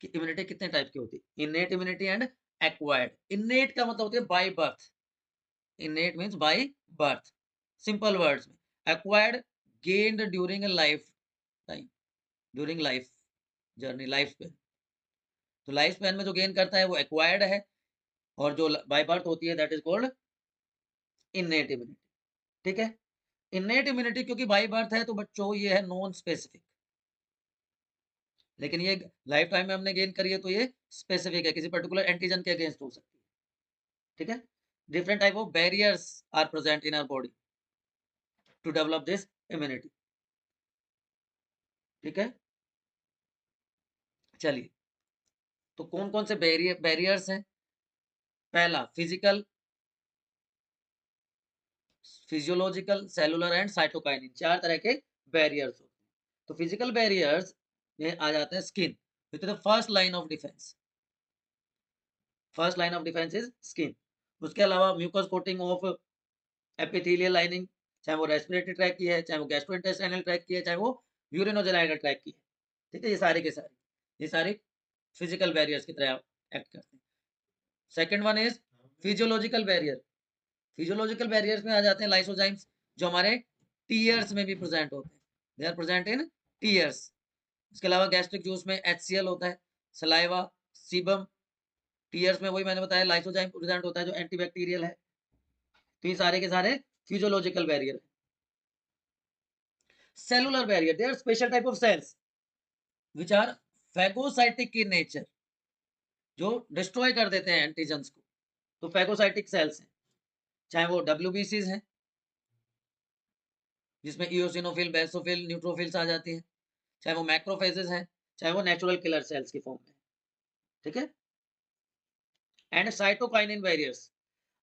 कि इम्यूनिटी कितने टाइप की होती है? Innate immunity and acquired. Innate का मतलब होती है by birth, innate means by birth, simple words में। Acquired, gained during life time, during life journey, life span. तो लाइफ स्पेन में जो गेन करता है वो एक्वायर्ड है, और जो बाय बर्थ होती है दैट इज कॉल्ड इनेट इम्यूनिटी। ठीक है। इनेट इम्यूनिटी क्योंकि बाय बर्थ है तो बच्चों ये है नॉन स्पेसिफिक, लेकिन ये लाइफ टाइम में हमने गेन करी है तो ये स्पेसिफिक है, किसी पर्टिकुलर एंटीजन के अगेंस्ट हो सकती है। ठीक है। Different type of barriers are present in our body to develop this immunity. ठीक है। चलिए, तो कौन कौन से बैरियर्स हैं? पहला physical, physiological, cellular and cytokinin, चार तरह के बैरियर्स होते हैं। तो फिजिकल बैरियर्स में आ जाते हैं skin, which is the first line of defence. First line of defence is skin. उसके अलावा mucus coating of epithelial lining, चाहे वो रेस्पिरेटरी ट्रैक की है, चाहे वो गैस्ट्रोइंटेस्टाइनल ट्रैक की है, चाहे वो यूरिनोजेनाइडल ट्रैक की है। ठीक है। ये सारे के सारे, ये सारे फिजिकल बैरियर्स की तरह एक्ट करते हैं। Second one is physiological barrier. Physiological barriers में आ जाते हैं लाइसोजाइम्स, जो हमारे टीयर्स में भी प्रेजेंट होते हैं। They are present in tears. इसके अलावा गैस्ट्रिक जूस में HCl होता है, सलाइवा, सीबम। टीयर्स में वही मैंने बताया लाइसोजाइम प्रेजेंट होता है जो एंटीबैक्टीरियल है। तो ये सारे के सारे फिजियोलॉजिकल बैरियर है। Cellular barrier, they are special type of cells which are phagocytic in nature, जो डिस्ट्रॉय कर देते हैं एंटीजन्स को। तो फैगोसाइटिक सेल्स हैं, चाहे वो WBCs हैं जिसमें इओसिनोफिल, बेसोफिल, न्यूट्रोफिल्स आ जाती हैं, चाहे वो मैक्रोफेजेस हैं, चाहे वो नेचुरल किलर सेल्स की फॉर्म में। ठीक है। And cytokinin barriers.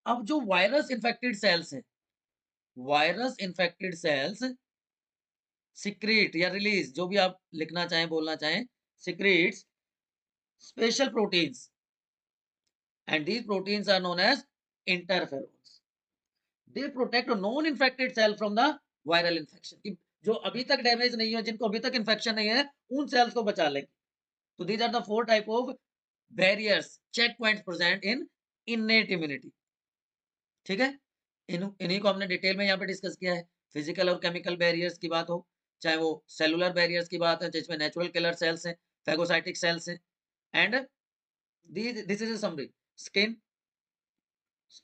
अब जो वायरस इन्फेक्टेड सेल्स हैं, वायरस इन्फेक्टेड सेल्स सिक्रीट या रिलीज, जो भी आप लिखना चाहें, बोलना चाहें, secretes special proteins and these proteins are known as interferons. They protect non infected cell from the viral infection, कि जो अभी तक डैमेज नहीं है, जिनको अभी तक इन्फेक्शन नहीं है, उन सेल्स को बचा लेंगे। तो these are the 4 type of barriers, check points present in innate immunity. ठीक है, इन्हीं को हमने डिटेल में यहाँ पे डिस्कस किया है। फिजिकल और केमिकल बैरियर्स की बात हो, चाहे वो सेलुलर बैरियर्स की बात है जिसमें नेचुरल किलर सेल्स हैं, फैगोसाइटिक सेल्स हैं, and this is a summary. Skin,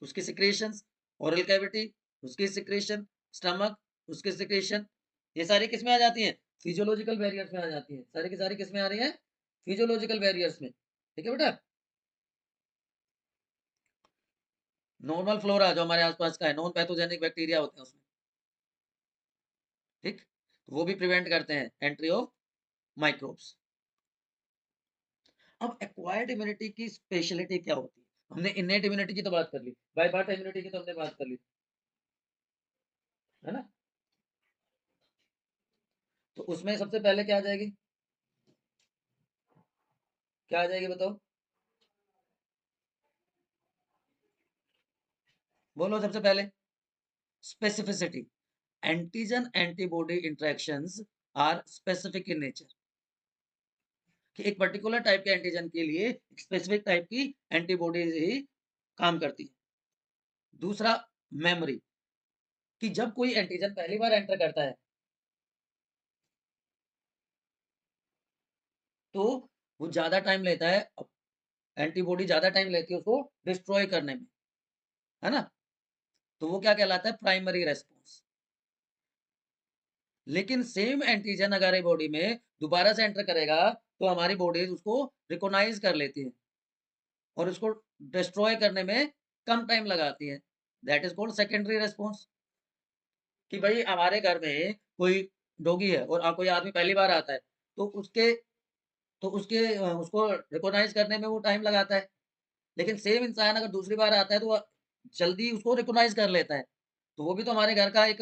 उसकी सिक्रेशंस, ओरल कैविटी, उसकी सिक्रेशन, स्टमक, उसकी सिक्रेशन, ये सारी किस में आ जाती हैं? फिजियोलॉजिकल बैरियर्स में आ जाती हैं। सारी की सारी किस में आ रही हैं? फिजियोलॉजिकल बैरियर्स में। ठीक है बेटा। नॉर्मल फ्लोरा जो हमारे आसपास का है, नॉन पैथोजेनिक बैक्टीरिया होते हैं उसमें, ठीक, तो वो भी प्रिवेंट करते हैं एंट्री ऑफ माइक्रोब्स। अब एक्वायर्ड इम्यूनिटी की स्पेशलिटी क्या होती है? हमने इनेट इम्यूनिटी की तो बात कर ली, बाय बर्थ इम्यूनिटी की तो हमने बात कर ली, है ना। तो उसमें सबसे पहले क्या आ जाएगी? क्या आ जाएगी बताओ? बोलो सबसे पहले। Specificity. Antigen antibody interactions are specific in nature, कि एक पर्टिकुलर टाइप के एंटीजन के लिए स्पेसिफिक टाइप की एंटीबॉडीज ही काम करती है। दूसरा, मेमोरी, कि जब कोई एंटीजन पहली बार एंटर करता है तो वो ज्यादा टाइम लेता है, एंटीबॉडी ज्यादा टाइम लेती है उसको डिस्ट्रॉय करने में, है ना। तो वो क्या कहलाता है? Primary response. लेकिन सेम एंटीजन अगर बॉडी में दोबारा से एंटर करेगा तो हमारी बॉडी उसको रिकॉग्नाइज कर लेती है और उसको डिस्ट्रॉय करने में कम टाइम लगाती है। That is called secondary response. कि भाई हमारे घर में कोई डॉगी है और कोई आदमी पहली बार आता है तो उसको रिकॉग्नाइज करने में वो टाइम लगाता है। लेकिन सेम इंसान अगर दूसरी बार आता है तो वो जल्दी उसको रिकॉग्नाइज कर लेता है। तो वो भी तो हमारे घर का एक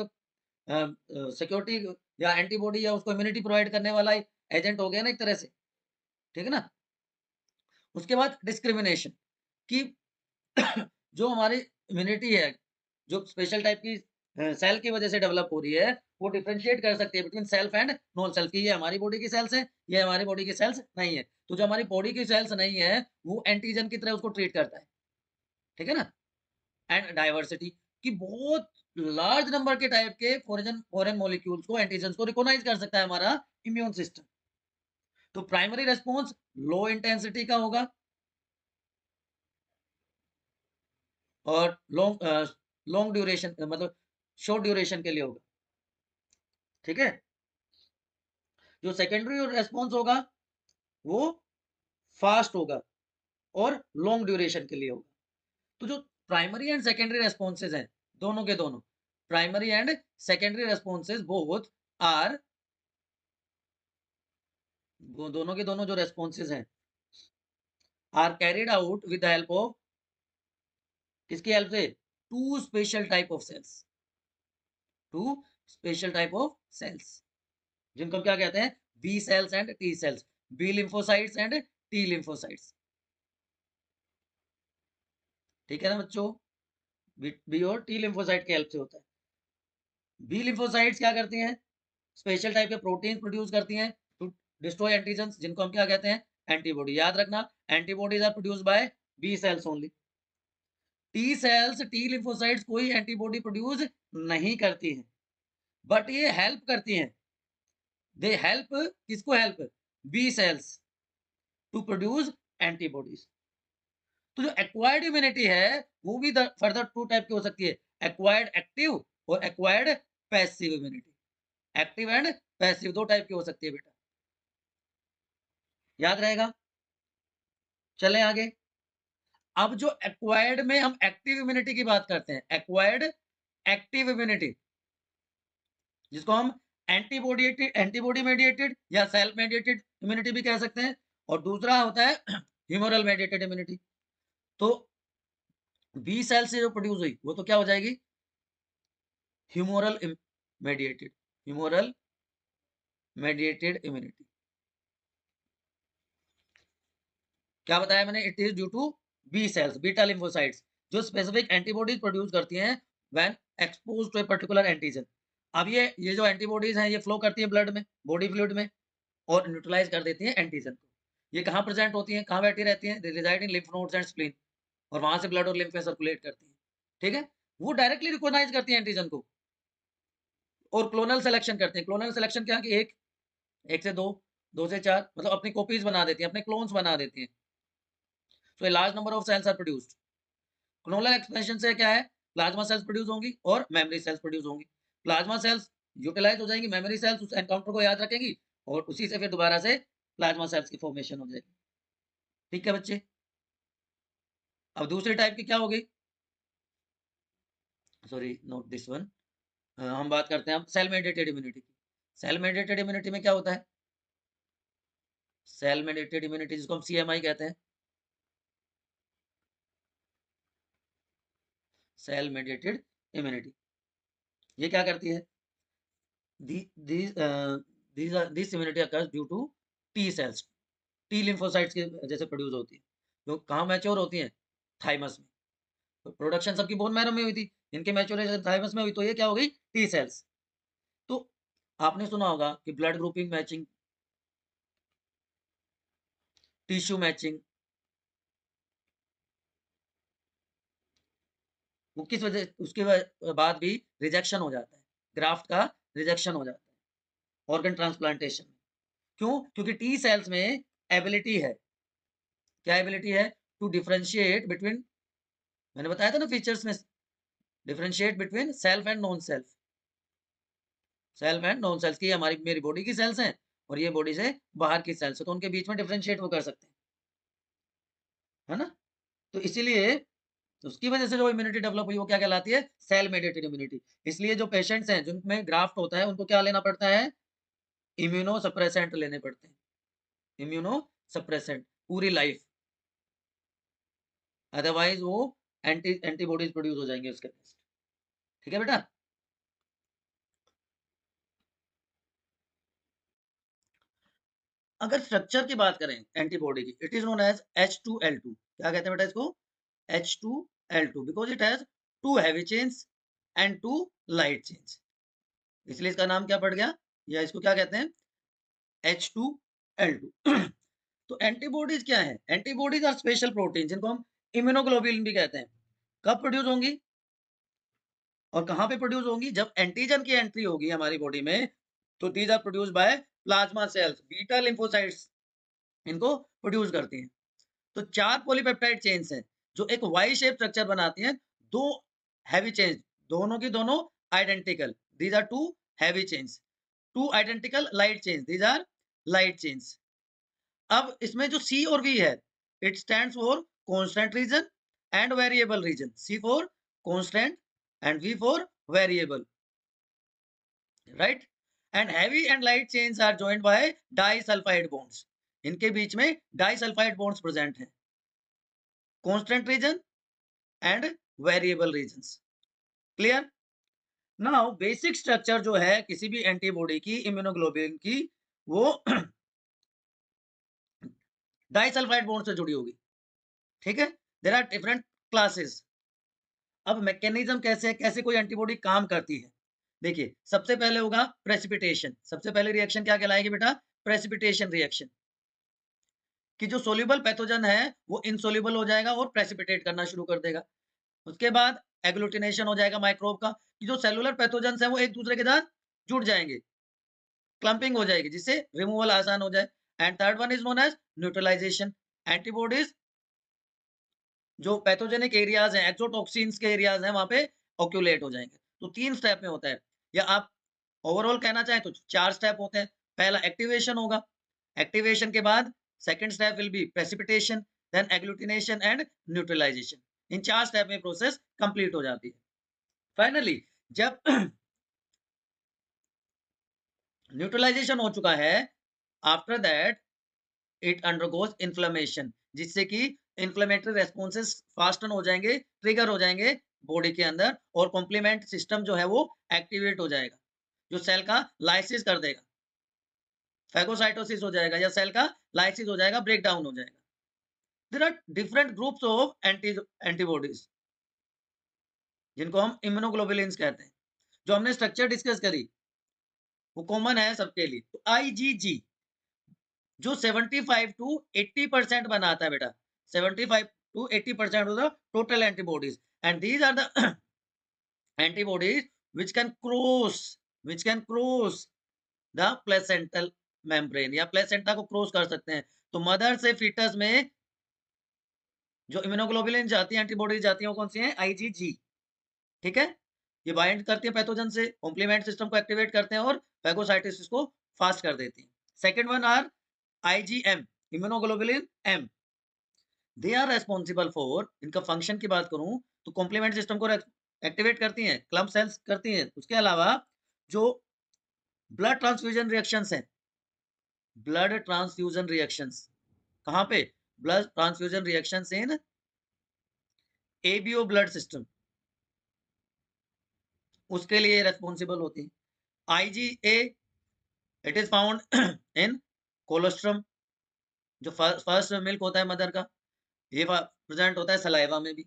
सिक्योरिटी या एंटीबॉडी या उसको इम्यूनिटी प्रोवाइड करने वाला एजेंट हो गया ना एक तरह से। ठीक है ना। उसके बाद डिस्क्रिमिनेशन, कि जो हमारी इम्यूनिटी है, जो स्पेशल टाइप की सेल की वजह से डेवलप हो रही है, वो डिफरेंशिएट कर सकती है between self and non self, की ये हमारी बॉडी की सेल्स है, ये हमारी बॉडी की सेल्स नहीं है। तो जो हमारी बॉडी की सेल्स नहीं है वो एंटीजन की तरह उसको ट्रीट करता है। ठीक है ना। एंड डाइवर्सिटी, कि बहुत लार्ज नंबर के टाइप के फॉरेन मॉलिक्यूल्स को, एंटीजन को रिकॉग्नाइज कर सकता है हमारा इम्यून सिस्टम। तो प्राइमरी रेस्पॉन्स लो इंटेंसिटी का होगा और लॉन्ग ड्यूरेशन, मतलब शॉर्ट ड्यूरेशन के लिए होगा। ठीक है। जो सेकेंडरी रेस्पॉन्स होगा वो फास्ट होगा और लॉन्ग ड्यूरेशन के लिए होगा। तो जो प्राइमरी एंड सेकेंडरी रेस्पॉन्सेज हैं, दोनों के दोनों, primary and secondary responses both are, वो दोनों के दोनों जो रेस्पॉन्सेज हैं are carried out with the help of, किसकी हेल्प से? Two special type of cells, two special type of cells, जिनको हम क्या कहते हैं? B cells and T cells, B lymphocytes and T lymphocytes. ठीक है ना बच्चों। बी और टी लिम्फोसाइट की हेल्प से होता है। बी लिम्फोसाइट्स क्या करती हैं? स्पेशल टाइप के प्रोटीन प्रोड्यूस करती हैं टू डिस्ट्रॉय एंटीजन, जिनको हम क्या कहते हैं? एंटीबॉडी। याद रखना, antibodies are produced by B cells only. T cells, T lymphocytes कोई एंटीबॉडी प्रोड्यूस नहीं करती हैं, बट ये हेल्प करती हैं। दे हेल्प, किसको help? B cells to produce antibodies. तो जो एक्वायर्ड इम्यूनिटी है वो भी फर्दर टू टाइप की हो सकती है, एक्वायर्ड एक्टिव और acquired passive immunity. Active and passive दो टाइप की हो सकती है बेटा, याद रहेगा। चलें आगे। अब जो एक्वायर्ड में हम एक्टिव इम्यूनिटी की बात करते हैं, एक्वायर्ड एक्टिव इम्यूनिटी, जिसको हम एंटीबॉडी मेडिएटेड या सेल्फ मेडिएटेड इम्यूनिटी भी कह सकते हैं, और दूसरा होता है ह्यूमरल मेडिएटेड इम्यूनिटी। तो बी सेल से जो प्रोड्यूस हुई वो तो क्या हो जाएगी? Humoral mediated, humoral mediated immunity. क्या बताया मैंने? It is due to B cells, beta lymphocytes, जो स्पेसिफिक एंटीबॉडीज प्रोड्यूस करती हैं when exposed to a particular antigen. अब ये जो एंटीबॉडीज हैं ये फ्लो करती है ब्लड में, बॉडी फ्लूइड में, और न्यूट्रलाइज कर देती हैं एंटीजन को। ये कहाँ प्रेजेंट होती हैं, कहाँ बैठी रहती हैं? They reside in lymph nodes and spleen, और वहां से ब्लड और लिम्फ में सर्कुलेट करती हैं। ठीक है, वो डायरेक्टली रिकॉग्नाइज करती हैं एंटीजन को और क्लोनल सिलेक्शन करते हैं। क्लोनल सिलेक्शन क्या कि एक से दो, दो से चार, मतलब अपनी कॉपीज बना देती हैं, अपने क्लोन्स बना देती हैं। So a large number of cells are produced. Clonal expansion से क्या है? प्लाज्मा सेल्स प्रोड्यूस होंगी और मेमोरी सेल्स प्रोड्यूस होंगी। प्लाज्मा सेल्स यूटिलाइज हो जाएंगी, मेमोरी सेल्स उस एनकाउंटर को याद रखेंगी, और उसी से फिर दोबारा से प्लाज्मा सेल्स की फॉर्मेशन हो जाएगी। ठीक है बच्चे? अब दूसरी टाइप की क्या हो गई? Sorry, note this one. हम बात करते हैं अब सेल मेडिएटेड इम्यूनिटी की। सेल मेडिएटेड इम्यूनिटी में क्या होता है? सेल मेडिएटेड इम्यूनिटी जिसको हम सीएमआई कहते हैं, सेल मेडिएटेड इम्यूनिटी। ये क्या करती है? This immunity occurs due to T cells, T lymphocytes के जैसे प्रोड्यूस होती है, जो कहाँ मैच्योर होती हैं? थाइमस में। तो प्रोडक्शन सबकी बोन मैरो में हुई थी, इनके मैच्योरेशन थाइमस में हुई, तो ये क्या हो गई? T cells. तो आपने सुना होगा कि blood grouping matching, tissue matching, वो किस वजह, उसके बाद भी रिजेक्शन हो जाता है, ग्राफ्ट का रिजेक्शन हो जाता है ऑर्गन ट्रांसप्लांटेशन में। क्यों? क्योंकि टी सेल्स में एबिलिटी है, क्या एबिलिटी है? टू डिफरेंशिएट बिटवीन, मैंने बताया था ना फीचर्स में, differentiate between self and non self, self and non self की, हमारी मेरी बॉडी की सेल्स हैं और ये बॉडी से बाहर की सेल्स है, तो उनके बीच में डिफरेंशिएट वो कर सकते हैं, है ना? तो इसीलिए तो उसकी वजह से जो इम्यूनिटी डेवलप हुई वो क्या कहलाती है? Cell mediated immunity. इसलिए जो पेशेंट्स हैं जिनमें ग्राफ्ट होता है उनको क्या लेना पड़ता है? इम्यूनो सप्रेसेंट लेने पड़ते हैं, इम्यूनो सप्रेसेंट पूरी लाइफ, अदरवाइज वो एंटीबॉडीज प्रोड्यूस हो जाएंगे उसके अगेंस्ट। ठीक है बेटा? अगर स्ट्रक्चर की बात करें एंटीबॉडी की, it is known as H2L2। क्या कहते हैं बेटा इसको? H2L2, because it has two heavy chains and two light chains, इसलिए इसका नाम क्या पड़ गया, या इसको क्या कहते हैं? H2L2। तो एंटीबॉडीज क्या है? एंटीबॉडीज आर स्पेशल प्रोटीन जिनको हम इम्यूनोग्लोबुलिन भी कहते हैं। कब प्रोड्यूस होंगी और कहां पे प्रोड्यूस होंगी? जब एंटीजन की एंट्री होगी हमारी बॉडी में, तो these are produce by plasma cells, beta lymphocytes इनको प्रोड्यूस करती हैं। तो चार पॉलीपेप्टाइड चेन्स हैं जो एक वाई शेप स्ट्रक्चर बनाती हैं। दो हैवी चेन्स, दोनों की दोनों identical, these are two heavy chains. Two identical light chains, these are light chains. अब इसमें जो सी और वी है, it stands for constant region and variable region. C for constant and V for variable, right? And heavy and light chains are joined by disulphide bonds. इनके बीच में डाइसल्फाइड बॉन्ड्स प्रेजेंट हैं, constant region and variable regions. Clear? Now basic structure जो है किसी भी एंटीबॉडी की, इम्यूनोग्लोबुलिन की, वो डाइसल्फाइड बॉन्ड से जुड़ी होगी। ठीक है? There are different classes. अब मैकेनिज्म कैसे कैसे कोई एंटीबॉडी काम करती है? देखिए, सबसे पहले होगा प्रेसिपिटेशन। सबसे पहले रिएक्शन क्या कहलाएगी बेटा? Precipitation reaction. कि जो सोल्यूबल पैथोजन है वो इनसोल्यूबल हो जाएगा और प्रेसिपिटेट करना शुरू कर देगा। उसके बाद एग्लूटिनेशन हो जाएगा माइक्रोब का, कि जो सेलुलर पैथोजेंस है वो एक दूसरे के साथ जुड़ जाएंगे, क्लंपिंग हो जाएगी, जिससे रिमूवल आसान हो जाए। And third one is known as neutralisation. Antibodies जो पैथोजेनिक एरियाज हैं, एक्सोटॉक्सिन्स के एरियाज हैं, वहां पे ऑक्यूलेट हो जाएंगे। तो तीन स्टेप में होता है, या आप ओवरऑल कहना चाहें तो चार स्टेप होते हैं। पहला एक्टिवेशन होगा, एक्टिवेशन के बाद second step will be precipitation, then agglutination and neutralisation. इन चार स्टेप में प्रोसेस कंप्लीट हो जाती है। फाइनली जब न्यूट्रलाइजेशन हो चुका है, after that it undergoes inflammation, जिससे कि इन्फ्लेमेटरी रेस्पॉन्सेस फास्टन हो जाएंगे, ट्रिगर हो जाएंगे बॉडी के अंदर, और कॉम्प्लीमेंट सिस्टम जो है वो एक्टिवेट हो जाएगा, जो सेल का लाइसिस कर देगा। फैगोसाइटोसिस हो जाएगा, या सेल का लाइसिस हो जाएगा, ब्रेक डाउन हो जाएगा। There are different groups of antibodies जिनको हम इम्यूनोग्लोबुलिन्स कहते हैं। जो हमने स्ट्रक्चर डिस्कस करी वो कॉमन है सबके लिए। तो आईजीजी जो 75 टू 80% बनाता है बेटा, 75 to 80% of the total antibodies, and these are the antibodies which can cross the placental membrane, या प्लेसेंटा को क्रॉस कर सकते हैं। तो मदर से फीटस में जो इम्यूनोग्लोबुलिन जाती है, एंटीबॉडीज जाती है, वो कौन सी है? आईजीजी। ठीक है, ये बाइंड करती है पैथोजन से, कॉम्प्लीमेंट सिस्टम को एक्टिवेट करते हैं और फैगोसाइटोसिस को फास्ट कर देती है। Second one are IgM, immunoglobulin M. They are responsible for, इनका फंक्शन की बात करूं तो कॉम्प्लीमेंट सिस्टम को एक्टिवेट करती हैं, क्लम्प सेल्स करती हैं। उसके अलावा जो ब्लड ट्रांसफ्यूजन रिएक्शंस हैं, ब्लड ट्रांसफ्यूजन रिएक्शंस कहां पे? Blood transfusion reactions in ABO blood system, उसके लिए रेस्पॉन्सिबल होती है। IgA it is found in colostrum, जो फर्स्ट मिल्क होता है मदर का, ये प्रेजेंट होता है सलाइवा में भी।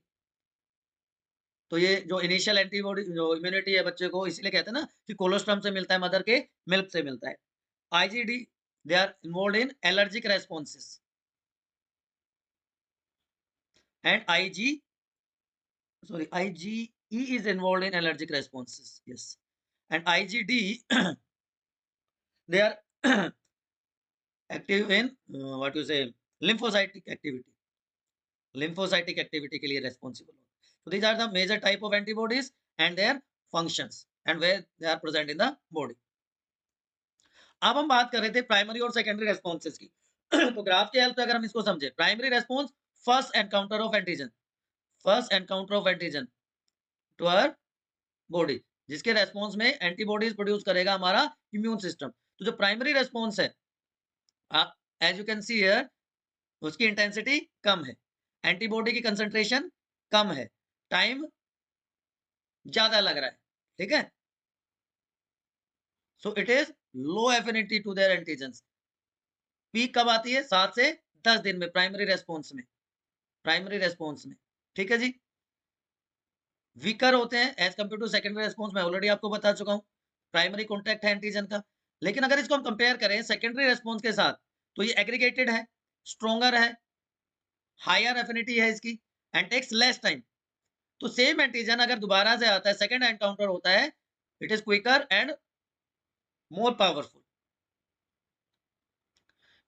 तो ये जो इनिशियल एंटीबॉडी जो इम्यूनिटी है बच्चे को, इसलिए कहते हैं ना कि कोलोस्ट्रम से मिलता है, मदर के मिल्क से मिलता है। IgD they are involve in allergic responses, and IgE is involved in allergic responses, yes, and IgD they are active in what you say lymphocytic activity, lymphocytic activity के लिए responsible हो। So these are the major type of antibodies and their functions and where they are present in the body. अब हम बात कर रहे थे प्राइमरी और सेकेंडरी रेस्पॉन्सेज की। तो ग्राफ के हेल्प से अगर हम इसको समझे, primary response first encounter of antigen, first encounter of antigen to our body, जिसके रेस्पॉन्स में एंटीबॉडीज प्रोड्यूस करेगा हमारा इम्यून सिस्टम। तो जो प्राइमरी रेस्पॉन्स है, as you can see here, उसकी इंटेंसिटी कम है, एंटीबॉडी की कंसंट्रेशन कम है, टाइम ज्यादा लग रहा है। ठीक है, so it is low affinity to their antigens. Peak कब आती है? 7 से 10 दिन में, प्राइमरी रेस्पॉन्स में, प्राइमरी रेस्पॉन्स में। ठीक है जी, वीकर होते हैं as compare to secondary response, मैं ऑलरेडी आपको बता चुका हूं, प्राइमरी कॉन्टैक्ट है एंटीजन का। लेकिन अगर इसको हम कंपेयर करें सेकेंडरी रेस्पॉन्स के साथ, तो ये एग्रीगेटेड है, स्ट्रॉन्गर है, हायर एफिनिटी है इसकी, एंड टेक्स लेस टाइम। तो सेम एंटीजन अगर दोबारा से आता है, सेकेंड एनकाउंटर होता है, it is quicker and more powerful.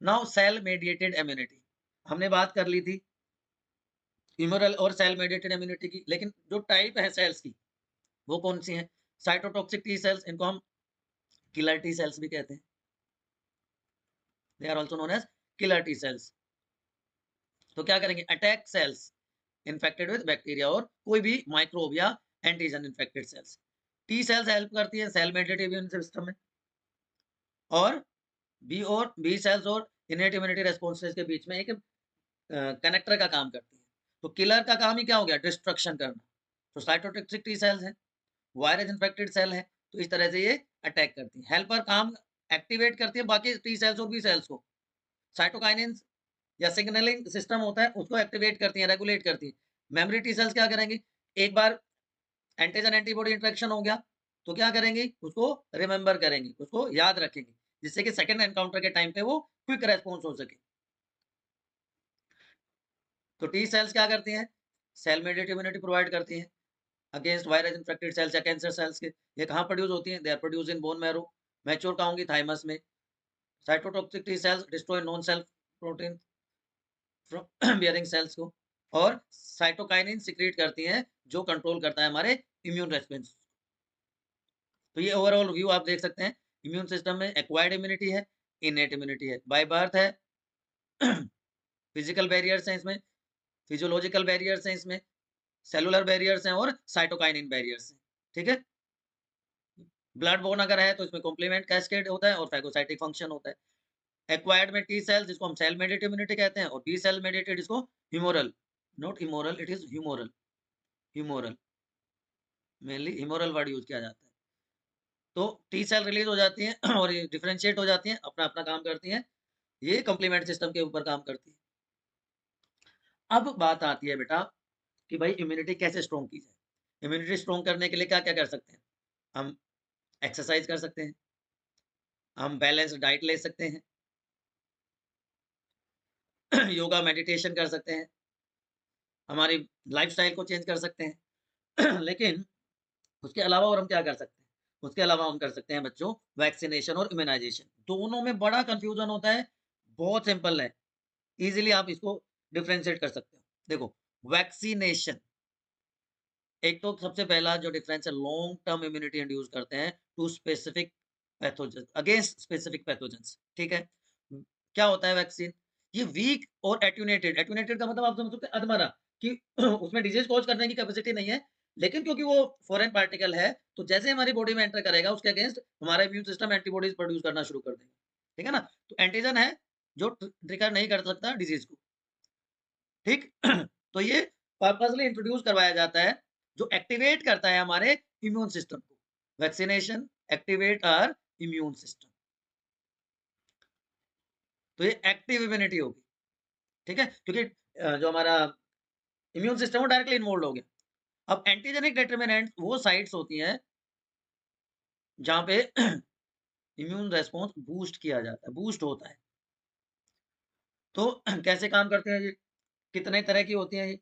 Now cell mediated immunity, हमने बात कर ली थी इम्यूनल और सेल मेडिएटेड इम्यूनिटी की, लेकिन जो टाइप है सेल्स की वो कौन सी है? साइटोटॉक्सिक टी सेल्स, इनको हम किलर टी सेल्स भी कहते हैं, they are also known as killer T cells. तो क्या करेंगे? Attack cells infected with bacteria और कोई भी माइक्रोब या antigen infected cells. T cells help करती है सेल मेडिएटेड इम्यून सिस्टम में, और बी सेल्स और इनेट इम्यूनिटी रेस्पॉन्सेज के बीच में एक कनेक्टर का काम करती है। तो किलर का काम ही क्या हो गया? डिस्ट्रक्शन करना। तो साइटोटॉक्सिक टी सेल्स है, वायरस इन्फेक्टेड सेल है, तो इस तरह से ये अटैक करती है। हेल्पर काम एक्टिवेट करती है बाकी टी सेल्स और बी सेल्स को, साइटोकाइनिन या सिग्नलिंग सिस्टम होता है उसको एक्टिवेट करती है, रेगुलेट करती है। मेमोरी टी सेल्स क्या करेंगी? एक बार एंटीजन एंटीबॉडी इंटरेक्शन हो गया तो क्या करेंगी? उसको रिमेंबर करेंगी, उसको याद रखेंगी, जिससे कि सेकंड एनकाउंटर के टाइम पे वो क्विक रेस्पॉन्स हो सके। तो टी सेल्स क्या करती हैं? सेल मेडिएटेड इम्यूनिटी प्रोवाइड करती हैं अगेंस्ट वायरस इन्फेक्टेड सेल्स या कैंसर सेल्स के। ये कहाँ प्रोड्यूस होती हैं? They are produce in bone marrow, mature कहाँ होंगी? थाइमस में। Cytotoxic T cells destroy non self protein bearing cells को, और साइटोकाइनिन सिक्रीट करती हैं जो कंट्रोल करता है हमारे इम्यून रेस्पॉन्स। तो ये ओवरऑल व्यू आप देख सकते हैं। इम्यून सिस्टम में एक्वायर्ड इम्यूनिटी है, इनेट इम्यूनिटी है, बाय बर्थ है, फिजिकल बैरियर्स हैं इसमें, फिजियोलॉजिकल बैरियर्स हैं इसमें, सेलुलर बैरियर्स हैं और साइटोकाइनिन बैरियर्स हैं। ठीक है, ब्लड बोर्न अगर है तो इसमें कॉम्प्लीमेंट कैस्केड होता है और फैगोसाइटिक फंक्शन होता है। एक्वायर्ड में टी सेल्स जिसको हम सेल मेडिएटेड इम्यूनिटी कहते हैं, और बी सेल मेडिएटेड इसको humoral, not immoral, it is humoral, humoral, mainly humoral word use किया जाता है। तो टी सेल रिलीज हो जाती हैं और ये डिफरेंशिएट हो जाती हैं, अपना-अपना काम करती हैं। ये कॉम्प्लीमेंट सिस्टम के ऊपर काम करती है। अब बात आती है बेटा कि भाई इम्यूनिटी कैसे स्ट्रॉन्ग की जाए? इम्यूनिटी स्ट्रॉन्ग करने के लिए क्या-क्या कर सकते हैं? हम एक्सरसाइज कर सकते हैं, हम बैलेंस्ड डाइट ले सकते हैं, योगा मेडिटेशन कर सकते हैं, हमारी लाइफ़स्टाइल को चेंज कर सकते हैं। लेकिन उसके अलावा और हम क्या कर सकते हैं? उसके अलावा हम कर सकते हैं बच्चों वैक्सीनेशन और इम्यूनाइज़ेशन। दोनों में बड़ा कन्फ्यूज़न होता है, बहुत सिंपल है। ईज़िली आप इसको डिफरेंशिएट कर सकते हो। देखो, वैक्सीनेशन एक तो सबसे पहला जो डिफरेंस है लॉन्ग टर्म इम्यूनिटी इंड्यूस करते हैं to specific pathogen against specific pathogens, ठीक है? क्या होता है वैक्सीन? ये वीक और एट्यूनेटेड एट्यूनेटेड का मतलब आप समझ सकते हैं अधमरा कि उसमें डिजीज़ कॉज़ करने की कैपेसिटी नहीं है, लेकिन क्योंकि वो फॉरेन पार्टिकल है, तो जैसे हमारी बॉडी में एंटर करेगा उसके अगेंस्ट हमारा इम्यून सिस्टम एंटीबॉडीज़ प्रोड्यूस करना शुरू कर देगा। ठीक है ना? तो एंटीजन है जो ट्रिगर नहीं कर सकता डिजीज़ को, ठीक? तो ये पर्पसली इंट्रोड्यूस करवाया जाता है, जो एक्टिवेट करता है हमारे इम्यून सिस्टम को। Vaccination activate our immune system. तो ये एक्टिव इम्यूनिटी होगी, ठीक है? क्योंकि जो हमारा इम्यून सिस्टम वो डायरेक्टली इन्वॉल्व हो गया। अब एंटीजेनिक डिटर्मिनेंट वो साइट्स होती हैं, जहाँ पे इम्यून रिस्पॉन्स बूस्ट किया जाता है, बूस्ट होता है। तो कैसे काम करते हैं ये? कितने तरह की होती हैं ये?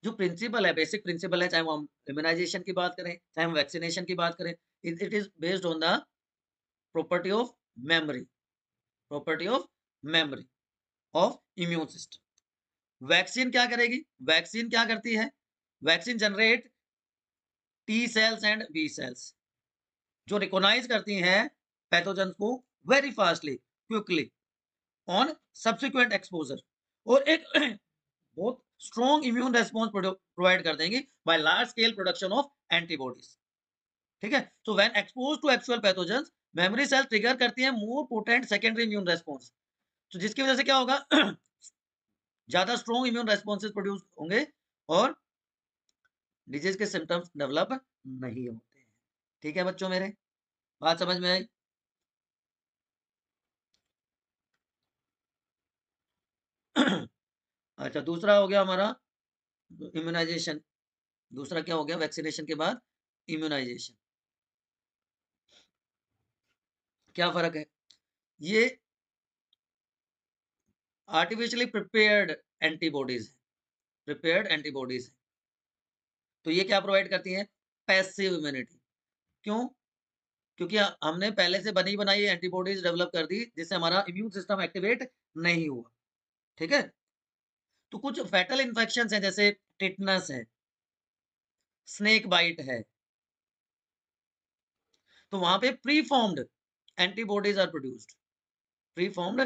जो प्रिंसिपल है, बेसिक प्रिंसिपल है, चाहे वो हम इम्यूनाइज़ेशन की बात करें, चाहे हम वैक्सीनेशन की बात करें, it is based on the property of memory, property of memory of immune system. Vaccine क्या करेगी? वैक्सीन क्या करती है? Vaccine generate T cells and B cells जो रिकॉग्नाइज़ करती हैं पैथोजेन्स को very fastly, quickly on subsequent exposure और एक बहुत स्ट्रॉन्ग इम्यून रिस्पॉन्स प्रोवाइड कर देंगी by large scale production of antibodies. ठीक है? So when exposed to actual pathogens memory cell trigger करती है more potent secondary immune response. तो जिसकी वजह से क्या होगा? ज्यादा स्ट्रॉन्ग इम्यून रिस्पॉन्सेज प्रोड्यूस होंगे और डिजीज के सिम्टम्स डेवलप नहीं होते हैं। ठीक है बच्चों मेरे? बात समझ में आई? अच्छा, दूसरा हो गया हमारा इम्यूनाइजेशन। दूसरा क्या हो गया वैक्सीनेशन के बाद? इम्यूनाइजेशन। क्या फ़र्क है? ये आर्टिफिशियली प्रिपेयर्ड एंटीबॉडीज़ हैं। तो ये क्या प्रोवाइड करती हैं? Passive immunity. क्यों? क्योंकि हमने पहले से बनी बनाई एंटीबॉडीज़ डेवलप कर दी, जिससे हमारा इम्यून सिस्टम एक्टिवेट नहीं हुआ। ठीक है? तो कुछ फैटल इन्फेक्शंस हैं, जैसे टिटनस है, स्नेक बाइट है, तो वहाँ पे pre formed antibodies are produced, pre formed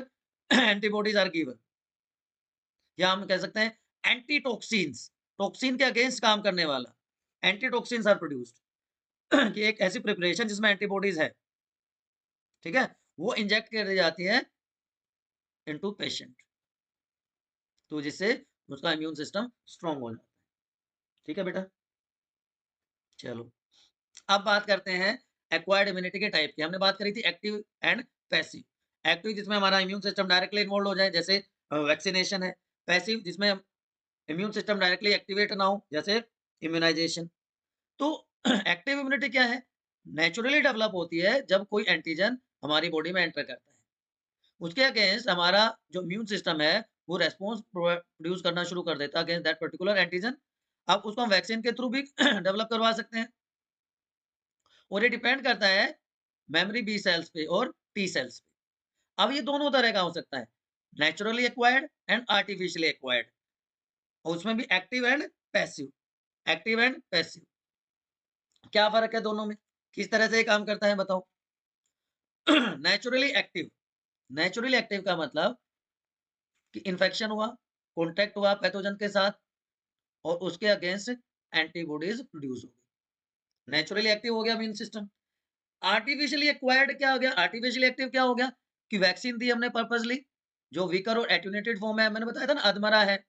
antibodies are given. या हम कह सकते हैं एंटी टॉक्सिन्स, टॉक्सिन के अगेंस्ट काम करने वाला एंटी टॉक्सिन्स आर प्रोड्यूस्ड। कि एक ऐसी प्रिपरेशन जिसमें एंटीबॉडीज है, ठीक है, वो इंजेक्ट कर दी जाती है इनटू पेशेंट, तो जिससे उसका इम्यून सिस्टम स्ट्रांग हो जाता है। ठीक है बेटा? चलो, अब बात करते हैं एक्वायर्ड इम्यूनिटी के टाइप की। हमने बात करी थी एक्टिव एंड पैसिव। एक्टिव जिसमें हमारा इम्यून सिस्टम डायरेक्टली इन्वॉल्व हो जाए, जैसे वैक्सीनेशन है। पैसिव जिसमें इम्यून सिस्टम डायरेक्टली एक्टिवेट ना हो, जैसे इम्यूनाइजेशन। तो एक्टिव इम्यूनिटी क्या है? नेचुरली डेवलप होती है जब कोई एंटीजन हमारी बॉडी में एंटर करता है। उसके अगेंस्ट हमारा जो इम्यून सिस्टम है, वो रेस्पॉन्स प्रोड्यूस करना शुरू कर देता है अगेंस्ट दैट पर्टिकुलर एंटीजन। अब उसको हम वैक्सीन के थ्रू भी डेवलप करवा सकते हैं और ये डिपेंड करता है मेमोरी बी सेल्स पे और टी सेल्स पे। अब ये दोनों तरह का हो सकता है, naturally acquired and artificially acquired, और उसमें भी active and passive. Active and passive क्या फ़र्क है दोनों में? किस तरह से ये काम करता है बताओ? नेचुरली एक्टिव, नेचुरली एक्टिव का मतलब कि इन्फेक्शन हुआ, कॉन्टैक्ट हुआ पैथोजन के साथ और उसके अगेंस्ट एंटीबॉडीज़ प्रोड्यूस हो गई। नेचुरली एक्टिव हो गया इम्यून सिस्टम। आर्टिफिशियली एक्वायर्ड क्या हो गया? आर्टिफिशियली एक्टिव क्या हो गया? कि वैक्सीन दी हमने पर्पसली, जो वीकर और एटेन्यूएटेड फॉर्म है, मैंने बताया था ना अधमरा है,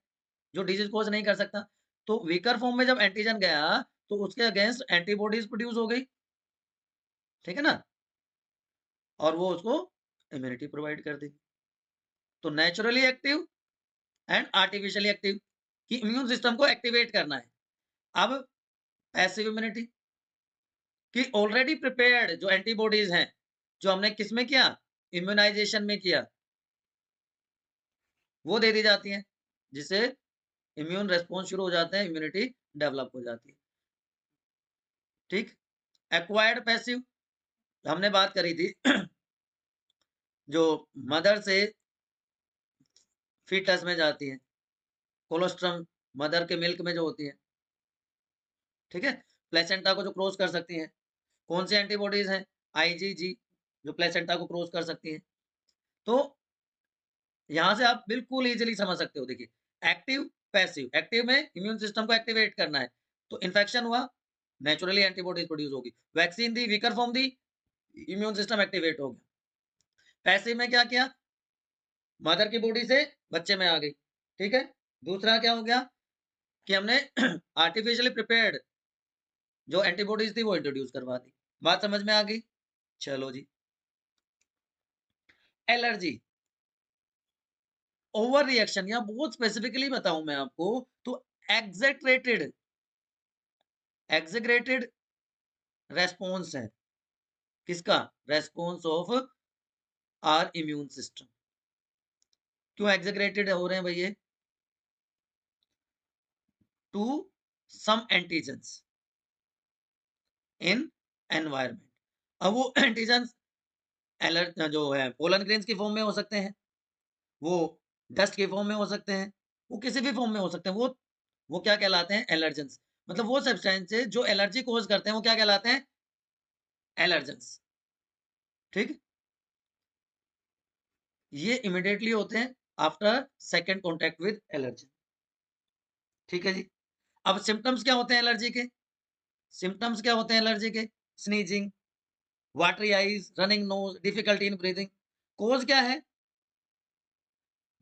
जो डिजीज़ कॉज़ नहीं कर सकता। तो वीकर फॉर्म में जब एंटीजन गया, तो उसके अगेंस्ट एंटीबॉडीज प्रोड्यूस हो गई, ठीक है ना, और वो उसको इम्यूनिटी प्रोवाइड कर देगी। तो naturally active and artificially active, कि इम्यून सिस्टम को एक्टिवेट करना है। अब पैसिव इम्यूनिटी, कि ऑलरेडी प्रिपेयर्ड जो एंटीबॉडीज हैं, जो हमने किसमें किया, इम्यूनाइजेशन में किया, वो दे दी जाती हैं, जिससे इम्यून रेस्पॉन्स शुरू हो जाते हैं, इम्यूनिटी डेवलप हो जाती है, ठीक। एक्वायर्ड पैसिव, हमने बात करी थी जो मदर से फीटस में जाती है, कोलोस्ट्रम मदर के मिल्क में जो होती है, ठीक है, प्लेसेंटा को जो क्रॉस कर सकती हैं, कौन सी एंटीबॉडीज हैं, आईजीजी, जो प्लेसेंटा को क्रॉस कर सकती हैं। तो यहां से आप बिल्कुल इजीली समझ सकते हो, देखिए एक्टिव पैसिव, एक्टिव में इम्यून सिस्टम को एक्टिवेट करना है, तो इन्फेक्शन हुआ, नेचुरली एंटीबॉडीज प्रोड्यूस होगी, वैक्सीन दी, वीकर फॉर्म दी, इम्यून सिस्टम एक्टिवेट हो गया। पैसिव में क्या किया, मदर की बॉडी से बच्चे में आ गई, ठीक है। दूसरा क्या हो गया कि हमने आर्टिफिशियली प्रिपेयर्ड जो एंटीबॉडीज थी वो इंट्रोड्यूस करवा दी। बात समझ में आ गई, चलो जी। एलर्जी, ओवर रिएक्शन, या बहुत स्पेसिफिकली बताऊं मैं आपको, तो एग्जैक्रेटेड, एग्जैक्रेटेड रेस्पॉन्स है, किसका, response of our immune system. क्यों एग्जैक्रेटेड हो रहे हैं भैया, to some antigens in environment. अब वो एंटीजेंस जो है पोलन ग्रेन्स की फॉर्म में हो सकते हैं, वो डस्ट के फॉर्म में हो सकते हैं, वो किसी भी फॉर्म में हो सकते हैं, वो क्या कहलाते हैं, एलर्जेंस। मतलब वो सब्सटेंसेस जो एलर्जी कॉज करते हैं वो क्या कहलाते हैं, एलर्जेंस, ठीक। ये इमिडिएटली होते हैं after second contact with allergy, ठीक है जी। अब सिम्टम्स क्या होते हैं एलर्जी के, सिम्टम्स क्या होते हैं एलर्जी के, sneezing, watery eyes, running nose, difficulty in breathing. Cause क्या है,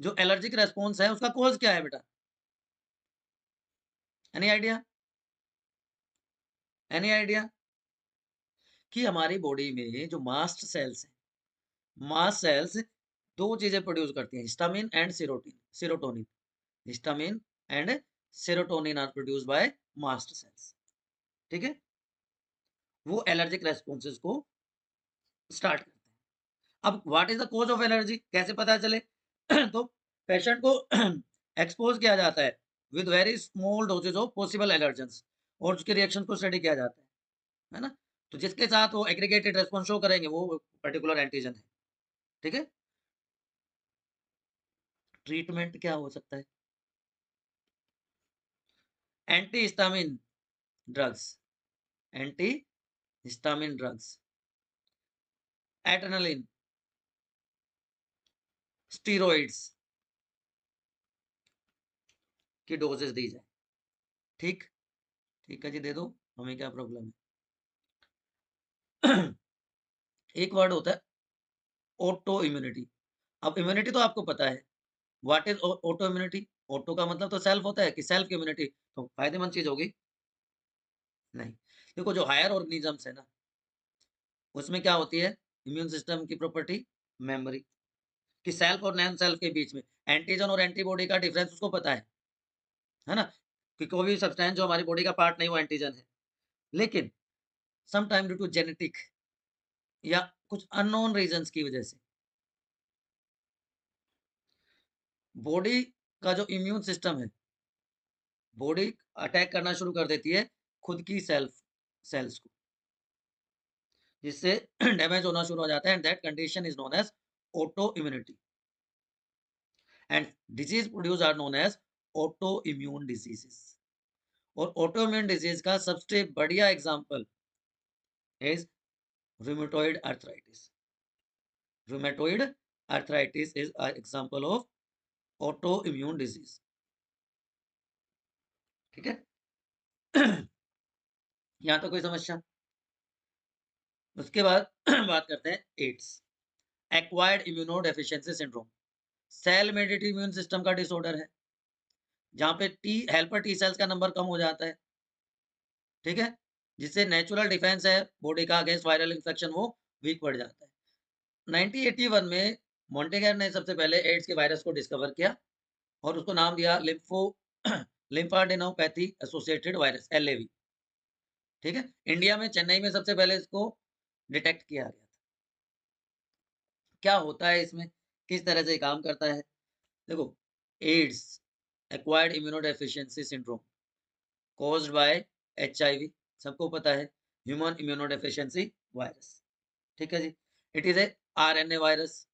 जो एलर्जिक रेस्पॉन्स है उसका कोज क्या है बेटा, एनी आइडिया, एनी आइडिया, कि हमारी बॉडी में जो मास्ट सेल्स हैं, मास्ट सेल्स दो चीजें प्रोड्यूस करती हैं, histamine and serotonin, histamine and serotonin are produce by mast cells, ठीक है। वो एलर्जिक रेस्पॉन्सेज को स्टार्ट करते हैं। अब what is the cause of allergy, कैसे पता चले तो पेशेंट को एक्सपोज किया जाता है with very small doses of possible allergens, और उसके रिएक्शन को स्टडी किया जाता है ना। तो जिसके साथ वो एग्रीगेटेड रेस्पॉन्स शो करेंगे वो पर्टिकुलर एंटीजन है, ठीक है। ट्रीटमेंट क्या हो सकता है, anti histamine drugs, anti histamine drugs, adrenaline, steroids की डोजेस दी जाए, ठीक, ठीक है जी, दे दो, हमें क्या प्रॉब्लम है। एक वर्ड होता है ऑटो इम्यूनिटी। अब इम्यूनिटी तो आपको पता है, what is auto immunity, auto का मतलब तो सेल्फ होता है, कि सेल्फ इम्यूनिटी तो फायदेमंद चीज होगी, नहीं। देखो जो हायर ऑर्गेनिजम्स है ना, उसमें क्या होती है, इम्यून सिस्टम की प्रॉपर्टी, मेमोरी, कि सेल्फ और नॉन सेल्फ के बीच में एंटीजन और एंटीबॉडी का डिफरेंस उसको पता है ना, कि कोई भी सब्सटेंस जो हमारी बॉडी का पार्ट नहीं वो एंटीजन है, लेकिन some time due to genetic या कुछ अननोन रीजंस की वजह से बॉडी का जो इम्यून सिस्टम है, बॉडी अटैक करना शुरू कर देती है खुद की सेल्स को, जिससे डैमेज होना शुरू हो जाता है, and that condition is known as auto immunity, and disease produce are known as auto immune diseases. और ऑटो इम्यून डिजीज का सबसे बढ़िया example is rheumatoid arthritis. Rheumatoid arthritis is an example of autoimmune disease, ठीक है। यहाँ तो कोई समस्या, उसके बाद बात करते हैं AIDS, acquired immuno deficiency syndrome, cell mediated immune system का डिसऑर्डर है, जहाँ पे टी हेल्पर टी सेल्स का नंबर कम हो जाता है, ठीक है, जिससे नेचुरल डिफेंस है बॉडी का अगेंस्ट वायरल इन्फेक्शन वो वीक पड़ जाता है। 1981 में मॉन्टेगर ने सबसे पहले एड्स के वायरस को डिस्कवर किया और उसको नाम दिया लिम्फाडेनोपैथी एसोसिएटेड वायरस, LAV। ठीक है, इंडिया में चेन्नई में सबसे पहले इसको डिटेक्ट किया गया था। क्या होता है इसमें, किस तरह से ये काम करता है? देखो, AIDS acquired immunodeficiency syndrome caused by HIV, सबको पता है, ह्यूमन इम्यूनोडेफिशिएंसी वायरस। ठीक है जी, it is a RNA virus,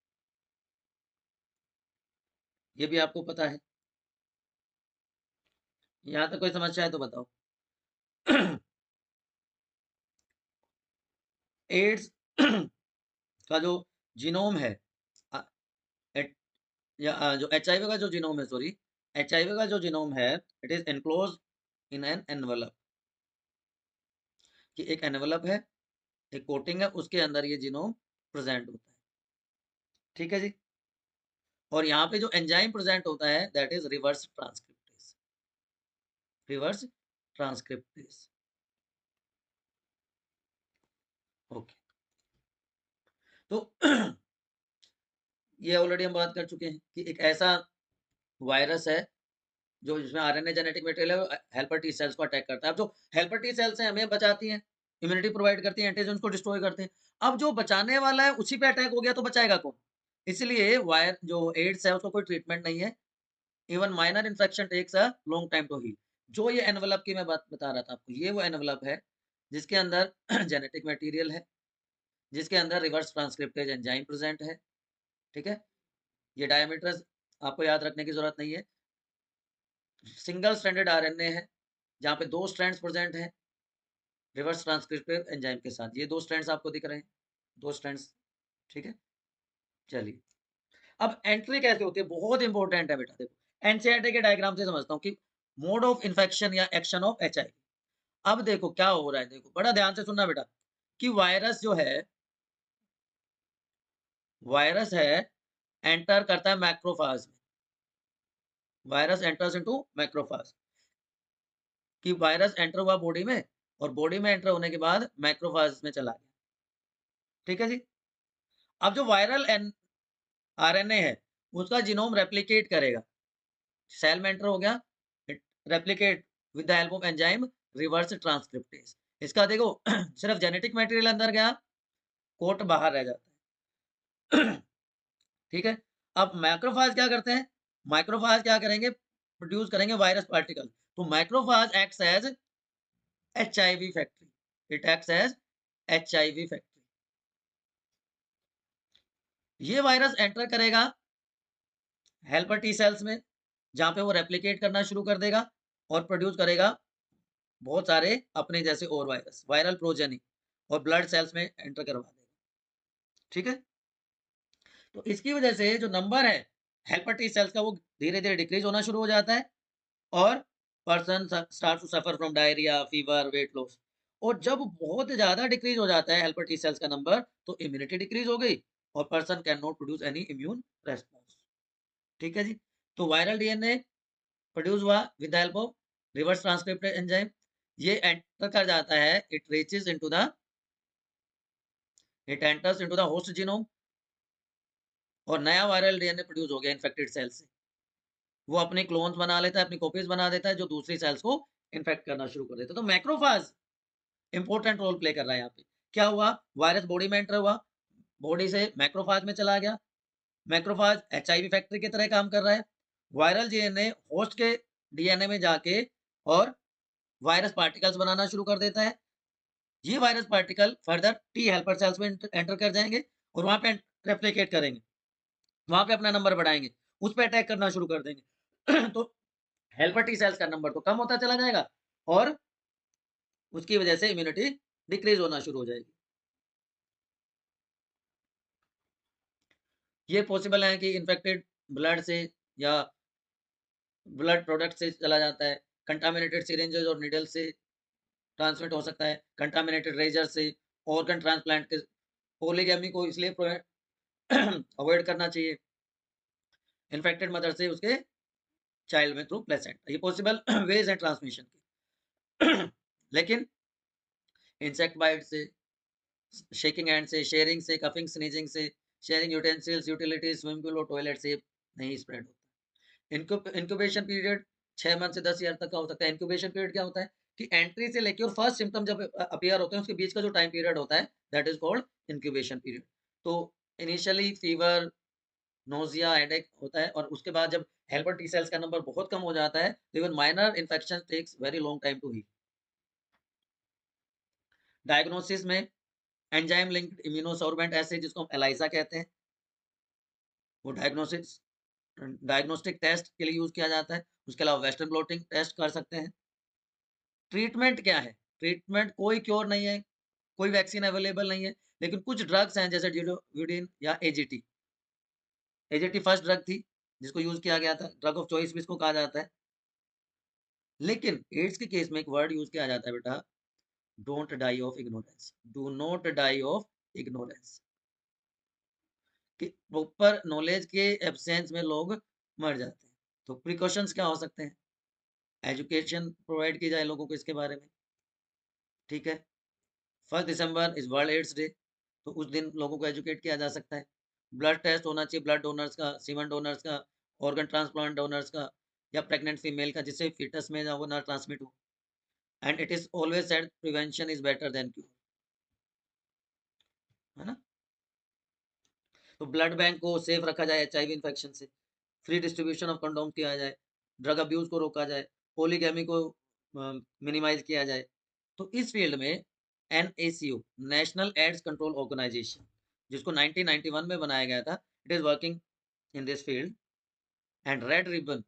ये भी आपको पता है। यहाँ तक कोई समस्या है तो बताओ। एड्स का जो जीनोम है, अ, एट, जो HIV का जो जीनोम है, सॉरी, HIV का जो जीनोम है, it is enclose in an envelope, कि एक एनवलप है, एक कोटिंग है, उसके अंदर ये जीनोम प्रेजेंट होता है। ठीक है जी, और यहाँ पे जो एंजाइम प्रेजेंट होता है that is reverse transcriptase, reverse transcriptase. Okay, तो ये ऑलरेडी हम बात कर चुके हैं कि एक ऐसा वायरस है जो जिसमें RNA जेनेटिक मटेरियल है, हेल्पर टी सेल्स को अटैक करता है। अब जो हेल्पर टी सेल्स हैं हमें बचाती हैं, इम्यूनिटी प्रोवाइड करती हैं, एंटीजन्स को डिस्ट्रॉय करते हैं। अब जो बचाने वाला है उसी पे अटैक हो गया तो बचाएगा कौन? इसलिए वायर जो एड्स है उसको कोई ट्रीटमेंट नहीं है। Even minor infection takes a long time to heal. जो ये एनवेलप की मैं बात बता रहा था आपको, ये वो एनवेलप है जिसके अंदर जेनेटिक मटेरियल है, जिसके अंदर रिवर्स ट्रांसक्रिप्टेज एंजाइम प्रेजेंट है। ठीक है, ये डायमीटर्स आपको याद रखने की जरूरत नहीं है। सिंगल स्ट्रैंडेड RNA है जहाँ पे 2 स्ट्रैंड्स प्रेजेंट हैं रिवर्स ट्रांसक्रिप्टिव एंजाइम के साथ। ये 2 स्ट्रैंड्स आपको दिख रहे हैं, 2 स्ट्रैंड्स। ठीक है, चलिए, अब एंट्री कैसे होती है, बहुत इंपॉर्टेंट है बेटा। देखो, एनसीईआरटी के डायग्राम से समझता हूँ कि मोड ऑफ इन्फेक्शन या एक्शन ऑफ HIV। अब देखो क्या हो रहा है, देखो बड़ा ध्यान से सुनना बेटा, कि वायरस है एंटर करता है मैक्रोफाज में। वायरस एंटर्स इनटू मैक्रोफाज, कि वायरस एंटर हुआ बॉडी में, और बॉडी में एंटर होने के बाद मैक्रोफाज में चला गया। ठीक है जी, अब जो वायरल RNA है उसका जीनोम रेप्लिकेट करेगा, सेल में एंटर हो गया, replicate with the help of enzyme reverse transcriptase. इसका देखो सिर्फ जेनेटिक मटेरियल अंदर गया, कोट बाहर रह जाता है। ठीक है, अब मैक्रोफाज क्या करते हैं, माइक्रोफाज क्या करेंगे, प्रोड्यूस करेंगे वायरस पार्टिकल। तो macrophage acts as HIV factory, it acts as HIV factory. ये वायरस एंटर करेगा हेल्पर टी सेल्स में, जहां पे वो रेप्लिकेट करना शुरू कर देगा और प्रोड्यूस करेगा बहुत सारे अपने जैसे और वायरस, वायरल प्रोजेनी, और ब्लड सेल्स में एंटर करवा देगा। ठीक है, तो इसकी वजह से जो नंबर है हेल्पर टी सेल्स का वो धीरे धीरे डिक्रीज होना शुरू हो जाता है, और person start to suffer from diarrhoea, fever, weight loss. और जब बहुत ज्यादा डिक्रीज हो जाता है हेल्पर टी सेल्स का नंबर, तो इम्यूनिटी डिक्रीज हो गई और person can not produce any immune response. ठीक है जी, तो वायरल DNA प्रोड्यूस हुआ with the help of reverse transcriptase enzyme. ये एंटर कर जाता है, it enters into the host genome, और नया वायरल DNA प्रोड्यूस हो गया इन्फेक्टेड सेल से। वो अपने क्लोन्स बना लेता है, अपनी कॉपीज बना देता है जो दूसरी सेल्स को इन्फेक्ट करना शुरू कर देता है। तो मैक्रोफाज इंपॉर्टेंट रोल प्ले कर रहा है यहाँ पे। क्या हुआ, वायरस बॉडी में एंटर हुआ, बॉडी से मैक्रोफाज में चला गया, मैक्रोफाज HIV फैक्ट्री की तरह काम कर रहा है। वायरल DNA होस्ट के DNA में जाके और वायरस पार्टिकल्स बनाना शुरू कर देता है। ये virus particle further T helper cells में एंटर कर जाएंगे और वहां पे रेप्लिकेट करेंगे, वहां पे अपना नंबर बढ़ाएंगे, उस पर अटैक करना शुरू कर देंगे। तो हेल्पर टी सेल्स का नंबर तो कम होता चला जाएगा और उसकी वजह से इम्यूनिटी डिक्रीज होना शुरू हो जाएगी। ये पॉसिबल है कि इन्फेक्टेड ब्लड से या ब्लड प्रोडक्ट से चला जाता है, कंटामिनेटेड सिरिंजेस और नीडल से ट्रांसमिट हो सकता है, कंटामिनेटेड रेजर से, ऑर्गन ट्रांसप्लांट के, पॉलीगैमी को इसलिए अवॉइड करना चाहिए इन्फेक्टेड मदर से उसके चाइल्ड में थ्रू प्लेसेंटा। ये पॉसिबल वेज है ट्रांसमिशन के। लेकिन इंसेक्ट बाइट से, शेकिंग हैंड से, शेयरिंग से, कफिंग, स्नीजिंग से, sharing utensils, utilities, swimming pool और टॉयलेट से नहीं स्प्रेड होता। इंक्यूबेशन पीरियड 6 मंथ से 10 ईयर तक का हो सकता है। इंक्यूबेशन पीरियड क्या होता है कि एंट्री से लेके और फर्स्ट सिम्टम जब अपीयर होते हैं उसके बीच का जो टाइम पीरियड होता है, that is called incubation period. तो इनिशियली फीवर, नोजिया, हेडेक होता है और उसके बाद जब हेल्पर टी सेल्स का नंबर बहुत कम हो जाता है, even minor infection takes very long time to heal. Diagnosis में एंजाइम लिंक्ड इम्यूनोसॉर्बेंट एसिड, जिसको हम एलाइजा कहते हैं, वो डायग्नोस्टिक टेस्ट के लिए यूज किया जाता है। उसके अलावा वेस्टर्न ब्लोटिंग टेस्ट कर सकते हैं। ट्रीटमेंट क्या है? ट्रीटमेंट कोई क्योर नहीं है, कोई वैक्सीन अवेलेबल नहीं है, लेकिन कुछ ड्रग्स हैं जैसे ड्यूलोविडिन या एजीटी। एजीटी फर्स्ट ड्रग थी जिसको यूज किया गया था, ड्रग ऑफ चॉइस भी इसको कहा जाता है। लेकिन एड्स के केस में एक वर्ड यूज किया जाता है बेटा, don't die of ignorance, do not die of ignorance, कि प्रॉपर नॉलेज के एब्सेंस में लोग मर जाते हैं। तो प्रिकॉशंस क्या हो सकते हैं? एजुकेशन प्रोवाइड की जाए लोगों को इसके बारे में, ठीक है। 1 दिसंबर इज वर्ल्ड एड्स डे, तो उस दिन लोगों को एजुकेट किया जा सकता है। ब्लड टेस्ट होना चाहिए, ब्लड डोनर्स का, सीमन डोनर्स का, ऑर्गन ट्रांसप्लांट डोनर्स का, या प्रेग्नेंट फीमेल का, जिससे फीटस में वो ना ट्रांसमिट हो। And it is always said prevention is better than cure, है ना। तो ब्लड बैंक को सेफ रखा जाए एचआईवी इन्फेक्शन से, फ्री डिस्ट्रीब्यूशन ऑफ कंडोम किया जाए, ड्रग अब्यूज को रोका जाए, पॉलीगैमी को मिनिमाइज किया जाए। तो इस फील्ड में NACO, national AIDS control organisation, जिसको 1991 में बनाया गया था, it is working in this field. And red ribbon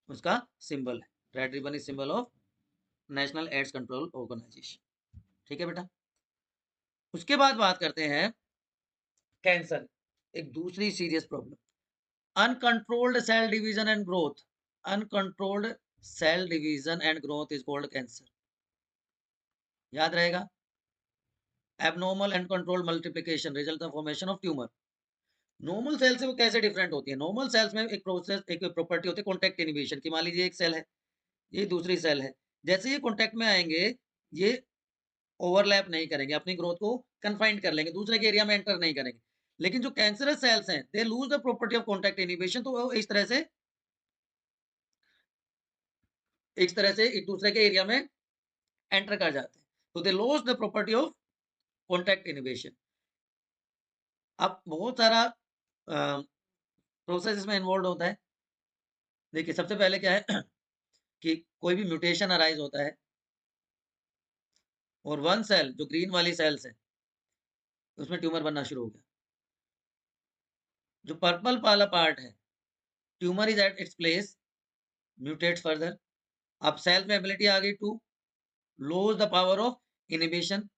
उसका सिंबल है, red ribbon is symbol of national AIDS control organisation, ठीक है बेटा। उसके बाद बात करते हैं कैंसर, एक दूसरी serious problem, uncontrolled cell division and growth. Uncontrolled cell division and growth is called cancer, याद रहेगा। Abnormal and controlled multiplication result in formation of tumour. Normal cell से वो कैसे डिफरेंट होती है? नॉर्मल सेल्स में एक प्रोसेस, एक प्रॉपर्टी होती है कॉन्टैक्ट इनिबिशन की। मान लीजिए एक सेल है, ये दूसरी सेल है, जैसे ये कॉन्टैक्ट में आएंगे, ये ओवरलैप नहीं करेंगे, अपनी ग्रोथ को कन्फाइंड कर लेंगे, दूसरे के एरिया में एंटर नहीं करेंगे। लेकिन जो कैंसरस सेल्स हैं, they lose the property of contact inhibition, तो वो इस तरह से एक दूसरे के एरिया में एंटर कर जाते हैं। तो they loss the property of contact inhibition. अब बहुत सारा प्रोसेस इसमें इन्वॉल्व होता है। देखिए सबसे पहले क्या है कि कोई भी म्यूटेशन अराइज होता है और वन सेल, जो ग्रीन वाली सेल्स है, उसमें ट्यूमर बनना शुरू हो गया। जो पर्पल वाला पार्ट है, tumour is at its place, mutates further. अब सेल में एबिलिटी आ गई to lose the power of inhibition,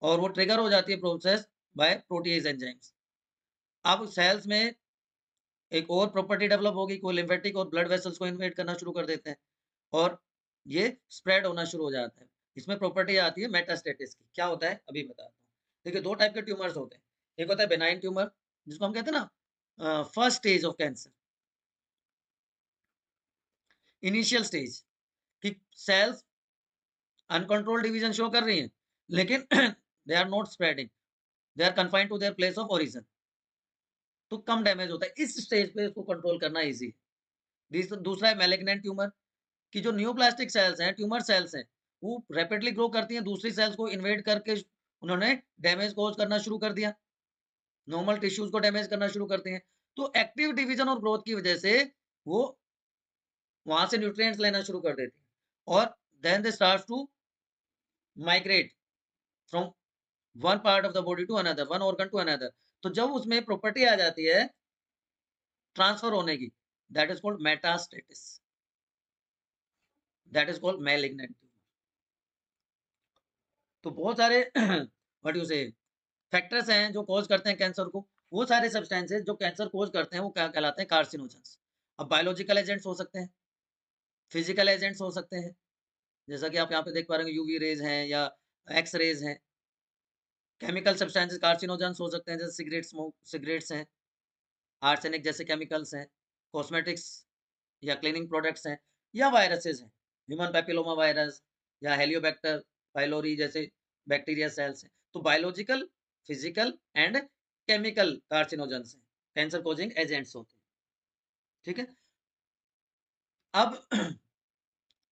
और वो ट्रिगर हो जाती है प्रोसेस बाय प्रोटीज एंजाइम्स। अब सेल्स में एक और प्रॉपर्टी डेवलप होगी, कोई लिम्फेटिक और ब्लड वेसल्स को इन्वेट करना शुरू कर देते हैं और ये स्प्रेड होना शुरू हो जाता है। इसमें प्रॉपर्टी आती है मेटास्टेटिस की। क्या होता है अभी बताता हूँ। देखिए दो टाइप के ट्यूमर्स होते हैं, एक होता है बेनाइन ट्यूमर, जिसको हम कहते हैं ना first stage of cancer, initial stage, कि सेल्स अनकंट्रोल्ड डिवीजन शो कर रही हैं, लेकिन they are not spreading, they are confined to their place of origin, तो कम डैमेज होता है। इस स्टेज पे इसको कंट्रोल करना इजी है। दूसरा है मैलिग्नेंट ट्यूमर, कि जो न्यूप्लास्टिक सेल्स हैं, ट्यूमर सेल्स हैं, वो रैपिडली ग्रो करती हैं, दूसरी सेल्स को इन्वेड करके उन्होंने डैमेज कॉज करना शुरू कर दिया, नॉर्मल टिश्यूज को डैमेज करना शुरू करते हैं। तो एक्टिव डिवीजन और ग्रोथ की वजह से वो वहां से न्यूट्रिएंट्स लेना शुरू कर देती हैं और then they start to migrate from one part of the body to another, one organ to another. तो जब उसमें प्रॉपर्टी आ जाती है ट्रांसफर होने की, that is called metastasis, that is called malignant. तो बहुत सारे व्हाट यू से फैक्टर्स हैं जो कॉज करते हैं कैंसर को। वो सारे सब्सटेंसेस जो कैंसर कॉज करते हैं वो क्या कहलाते हैं? कार्सिनोजेंस। अब बायोलॉजिकल एजेंट्स हो सकते हैं, फिजिकल एजेंट्स हो सकते हैं, जैसा कि आप यहाँ पे देख पा रहे हैं, यूवी रेज हैं या एक्स रेज हैं। केमिकल सब्सटेंसेस कार्सिनोजेंस हो सकते हैं, जैसे सिगरेट्स हैं, आर्सेनिक जैसे केमिकल्स हैं, कॉस्मेटिक्स या क्लीनिंग प्रोडक्ट्स हैं, या वायरसेस हैं, ह्यूमन पैपिलोमा वायरस या हेलियोबैक्टर पाइलोरी जैसे बैक्टीरिया सेल्स हैं। तो biological, physical and chemical carcinogens हैं, कैंसर कॉजिंग एजेंट्स होते हैं। ठीक है, अब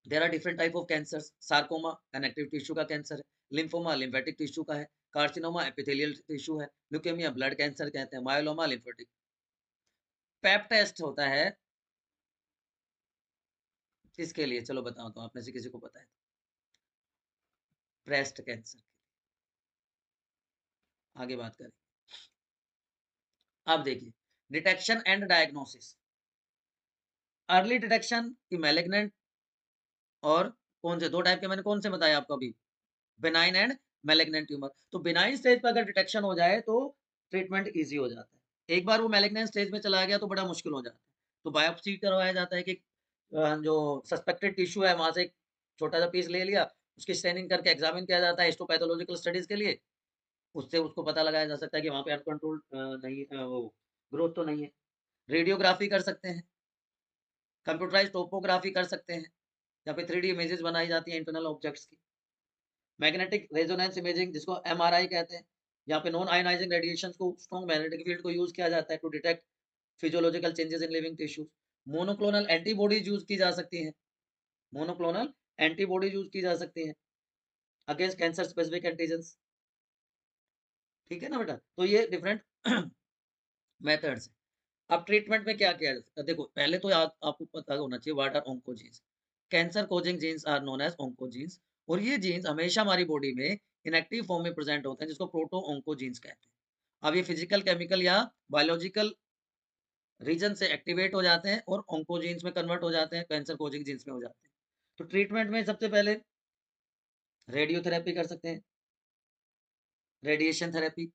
there are different type of cancers. Sarcoma connective tissue का कैंसर है, लिम्फोमा लिम्फेटिक टिश्यू का है, कार्सिनोमा एपिथेलियल टिश्यू है, ल्यूकेमिया ब्लड कैंसर कहते हैं, मायोलोमा लिम्फेटिक। पैप टेस्ट होता है किसके लिए, चलो बताओ, तो आप में से किसी को पता है? Breast cancer. आगे बात करें। अब देखिए, detection and diagnosis. Early detection की मैलिग्नेंट और कौन से दो टाइप के मैंने कौन से बताया आपको अभी, बेनाइन एंड मैलिग्नेंट ट्यूमर। तो बेनाइन स्टेज पर अगर डिटेक्शन हो जाए तो ट्रीटमेंट इजी हो जाता है। एक बार वो मैलिग्नेंट स्टेज में चला गया तो बड़ा मुश्किल हो जाता है। तो बायोप्सी करवाया जाता है कि जो सस्पेक्टेड टिश्यू है वहां से एक छोटा सा पीस ले लिया, उसकी स्टेनिंग करके एग्जामिन किया जाता है हिस्टोपैथोलॉजिकल स्टडीज के लिए। उससे उसको पता लगाया जा सकता है कि वहां पे अनकंट्रोल्ड नहीं वो ग्रोथ तो नहीं है। रेडियोग्राफी कर सकते हैं, कंप्यूटराइज्ड टोपोग्राफी कर सकते हैं, या फिर 3D इमेजेस बनाई जाती हैं इंटरनल ऑब्जेक्ट्स की। मैग्नेटिक रेजोनेंस इमेजिंग जिसको एमआरआई कहते हैं, यहाँ पे नॉन आयोनाइजिंग रेडिएशन को, स्ट्रॉन्ग मैग्नेटिक फील्ड को यूज किया जाता है to detect physiological changes in living tissues. Monoclonal antibodies use की जा सकती हैं, मोनोक्लोनल एंटीबॉडीज यूज की जा सकती हैं अगेंस्ट कैंसर स्पेसिफिक एंटीजेंस। ठीक है ना बेटा, तो ये डिफरेंट मेथड्स। अब ट्रीटमेंट में क्या किया जा सकता है, देखो पहले तो आपको पता होना चाहिए what are oncogenes. Cancer causing genes are known as oncogenes, और ये जीन्स हमेशा हमारी बॉडी में इनएक्टिव फॉर्म में प्रेजेंट होते हैं, जिसको प्रोटो ऑन्कोजीन्स कहते हैं। अब ये फिजिकल, केमिकल या बायोलॉजिकल रीजन से एक्टिवेट हो जाते हैं और ऑन्कोजीन्स में कन्वर्ट हो जाते हैं, कैंसर कोजिंग जीन्स में हो जाते हैं। तो ट्रीटमेंट में सबसे पहले रेडियोथेरेपी कर सकते हैं, रेडिएशन थेरेपी,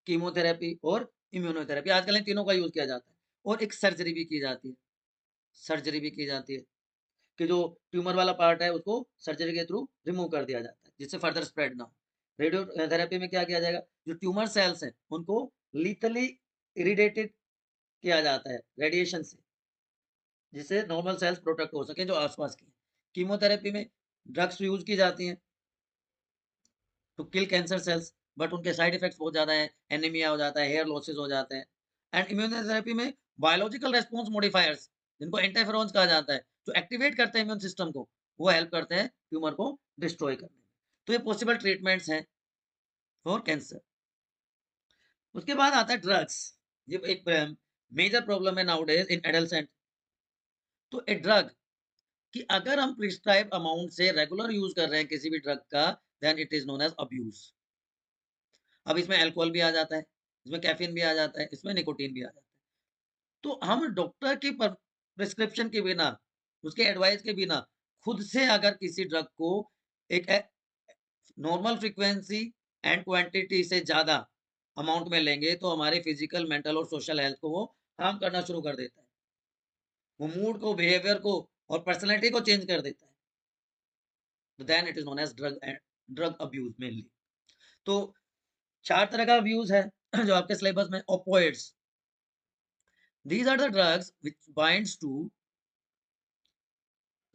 कीमोथेरेपी और इम्यूनोथेरेपी। आजकल इन तीनों का यूज किया जाता है, और एक सर्जरी भी की जाती है। सर्जरी भी की जाती है कि जो ट्यूमर वाला पार्ट है उसको सर्जरी के थ्रू रिमूव कर दिया जाता है, जिससे फर्दर स्प्रेड ना हो। रेडियो थेरेपी में क्या किया जाएगा, जो ट्यूमर सेल्स हैं उनको लीथली इरिडेटेड किया जाता है रेडिएशन से, जिससे नॉर्मल सेल्स प्रोटेक्ट हो सके जो आसपास की। कीमोथेरेपी में ड्रग्स यूज की जाती हैं to kill cancer cells, but उनके साइड इफेक्ट्स बहुत ज्यादा है, एनीमिया हो जाता है, हेयर लॉसेस हो जाते हैं। एंड इम्यूनोथेरेपी में बायोलॉजिकल रेस्पॉन्स मॉडिफायर्स, जिनको एंटीफेरॉन्स कहा जाता है, जो एक्टिवेट करते हैं इम्यून सिस्टम को, वो हेल्प करते हैं ट्यूमर को डिस्ट्रॉय करने में। तो ये पॉसिबल ट्रीटमेंट्स हैं फॉर कैंसर। उसके बाद आता है ड्रग्स। ये एक मेजर प्रॉब्लम है नाउडेज इन एडल्ट। तो ए ड्रग कि अगर हम प्रिस्क्राइब अमाउंट से रेगुलर यूज कर रहे हैं किसी भी ड्रग का, then it is known as abuse. अब इसमें अल्कोहल भी आ जाता है, इसमें कैफीन भी आ जाता है, इसमें निकोटीन भी आ जाता है। तो हम डॉक्टर की प्रिस्क्रिप्शन के बिना, उसके एडवाइस के बिना, खुद से अगर किसी ड्रग को एक नॉर्मल फ्रीक्वेंसी एंड क्वांटिटी से ज्यादा अमाउंट में लेंगे, तो हमारे फिजिकल, मेंटल और सोशल हेल्थ को वो हार्म करना शुरू कर देता है। वो मूड को, बिहेवियर को और पर्सनैलिटी को चेंज कर देता है। तो then it is known as drug abuse mainly. तो 4 तरह का अब्यूज है जो आपके सिलेबस में। Opioids, these are the drugs which binds to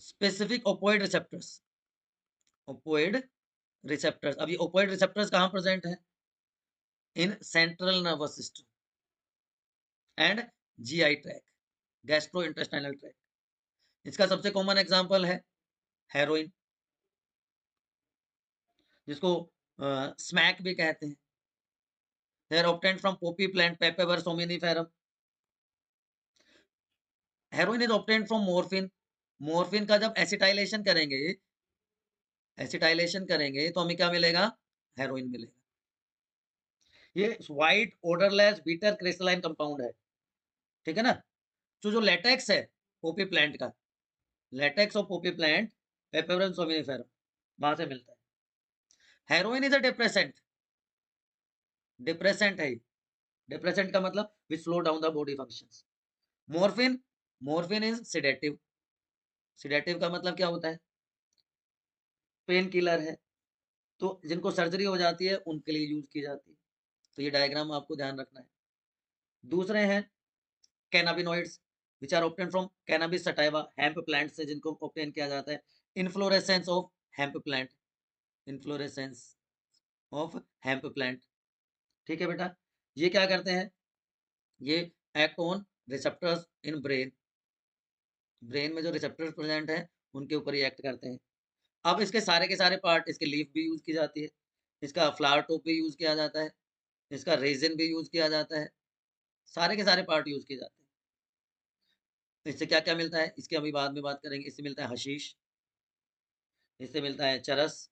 specific opioid receptors। opioid receptors, अब ये opioid receptors कहाँ प्रेजेंट है? In central nervous system and GI tract, gastro intestinal tract. इसका सबसे कॉमन एग्जांपल है हेरोइन, जिसको स्मैक भी कहते हैं। they are obtained from poppy plant Papaver somniferum। Heroin is obtained from morphine। morphine का जब एसिटाइलेशन करेंगे, एसिटाइलेशन करेंगे तो हमें क्या मिलेगा? हेरोइन मिलेगा। ये white odourless bitter crystalline compound है, ठीक है ना। जो लेटेक्स है पोपी प्लांट का, latex of poppy plant papaver somniferum, वहां से मिलता है। Heroin is a depressant, depressant है। डिप्रेसेंट का मतलब which slow down the body functions. Morphine, morphine is sedative. Sedative का मतलब क्या होता है? पेन किलर है। तो जिनको सर्जरी हो जाती है उनके लिए यूज की जाती है। तो ये डायग्राम आपको ध्यान रखना है। दूसरे हैं cannabinoids which are obtain from cannabis sativa, hemp plant से जिनको ऑब्टेन किया जाता है। Inflorescence of hemp plant, inflorescence of hemp plant. ठीक है बेटा, ये क्या करते हैं, ये act on receptors in brain, brain में जो रिसेप्टर्स प्रेजेंट हैं उनके ऊपर ये एक्ट करते हैं। अब इसके सारे के सारे पार्ट, इसके लीफ भी यूज की जाती है, इसका फ्लावर टॉप भी यूज किया जाता है, इसका रेजिन भी यूज किया जाता है, सारे के सारे पार्ट यूज किए जाते हैं। तो इससे क्या क्या मिलता है, इसके अभी बाद में बात करेंगे। इससे मिलता है हशीश, इससे मिलता है चरस,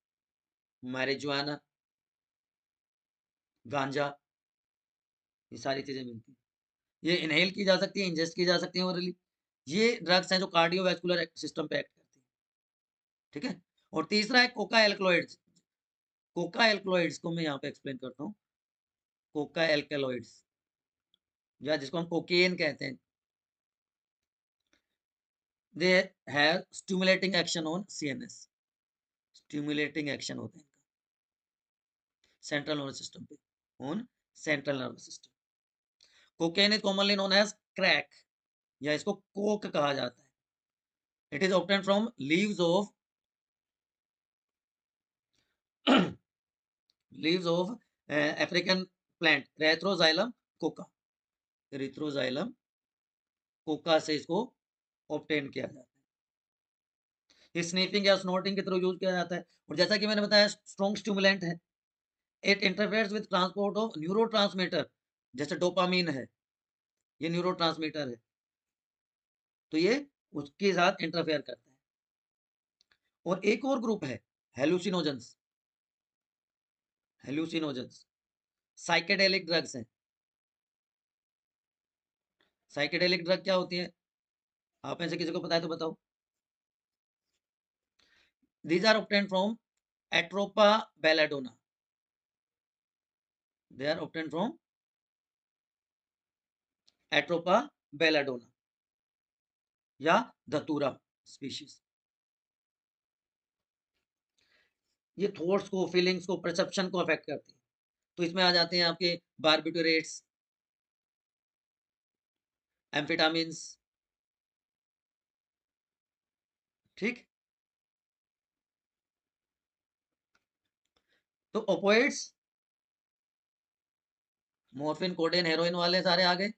मैरिजुआना, गांजा, ये सारी चीजें मिलती हैं। ये इनहेल की जा सकती है, इंजेस्ट की जा सकती है ओरली। ये ड्रग्स हैं जो कार्डियोवैस्कुलर सिस्टम पे एक्ट करती है। ठीक है, और तीसरा है कोका एल्कलॉइड्स। कोका एल्कलॉइड्स को मैं यहाँ पे एक्सप्लेन करता हूँ। कोका एल्कलॉइड्स या जिसको हम कोकेन कहते हैं, they have stimulating action on CNS, stimulating action होता है इनका सेंट्रल नर्वस सिस्टम पे, on central nervous system. Cocaine is commonly known as crack, या इसको कोक कहा जाता है। It is obtain from leaves of leaves of African plant erythroxylum coca, erythroxylum coca से इसको ऑब्टेन किया जाता है। स्नीफिंग या स्नोटिंग के थ्रू यूज किया जाता है। और जैसा कि मैंने बताया, स्ट्रॉन्ग स्टिमुलेंट है। It interferes with transport of neurotransmitter, जैसे डोपामीन है, ये न्यूरोट्रांसमीटर है, तो ये उसके साथ इंटरफेयर करता है। और एक और ग्रुप है हेलुसिनोजेंस, हेलुसिनोजेंस साइकेडेलिक ड्रग्स हैं। साइकेडेलिक ड्रग क्या होती है, आप में से किसी को पता है तो बताओ। These are obtained from Atropa belladonna. They are obtained from Atropa belladonna या धतूरा स्पीशीज। ये थॉट्स को, फीलिंग्स को, परसेप्शन को अफेक्ट करती है। तो इसमें आ जाते हैं आपके बारबिटूरेट्स, एम्फेटामिन्स। ठीक, तो ओपोइड्स, मॉर्फिन, कोडेन, हेरोइन वाले सारे आ गए।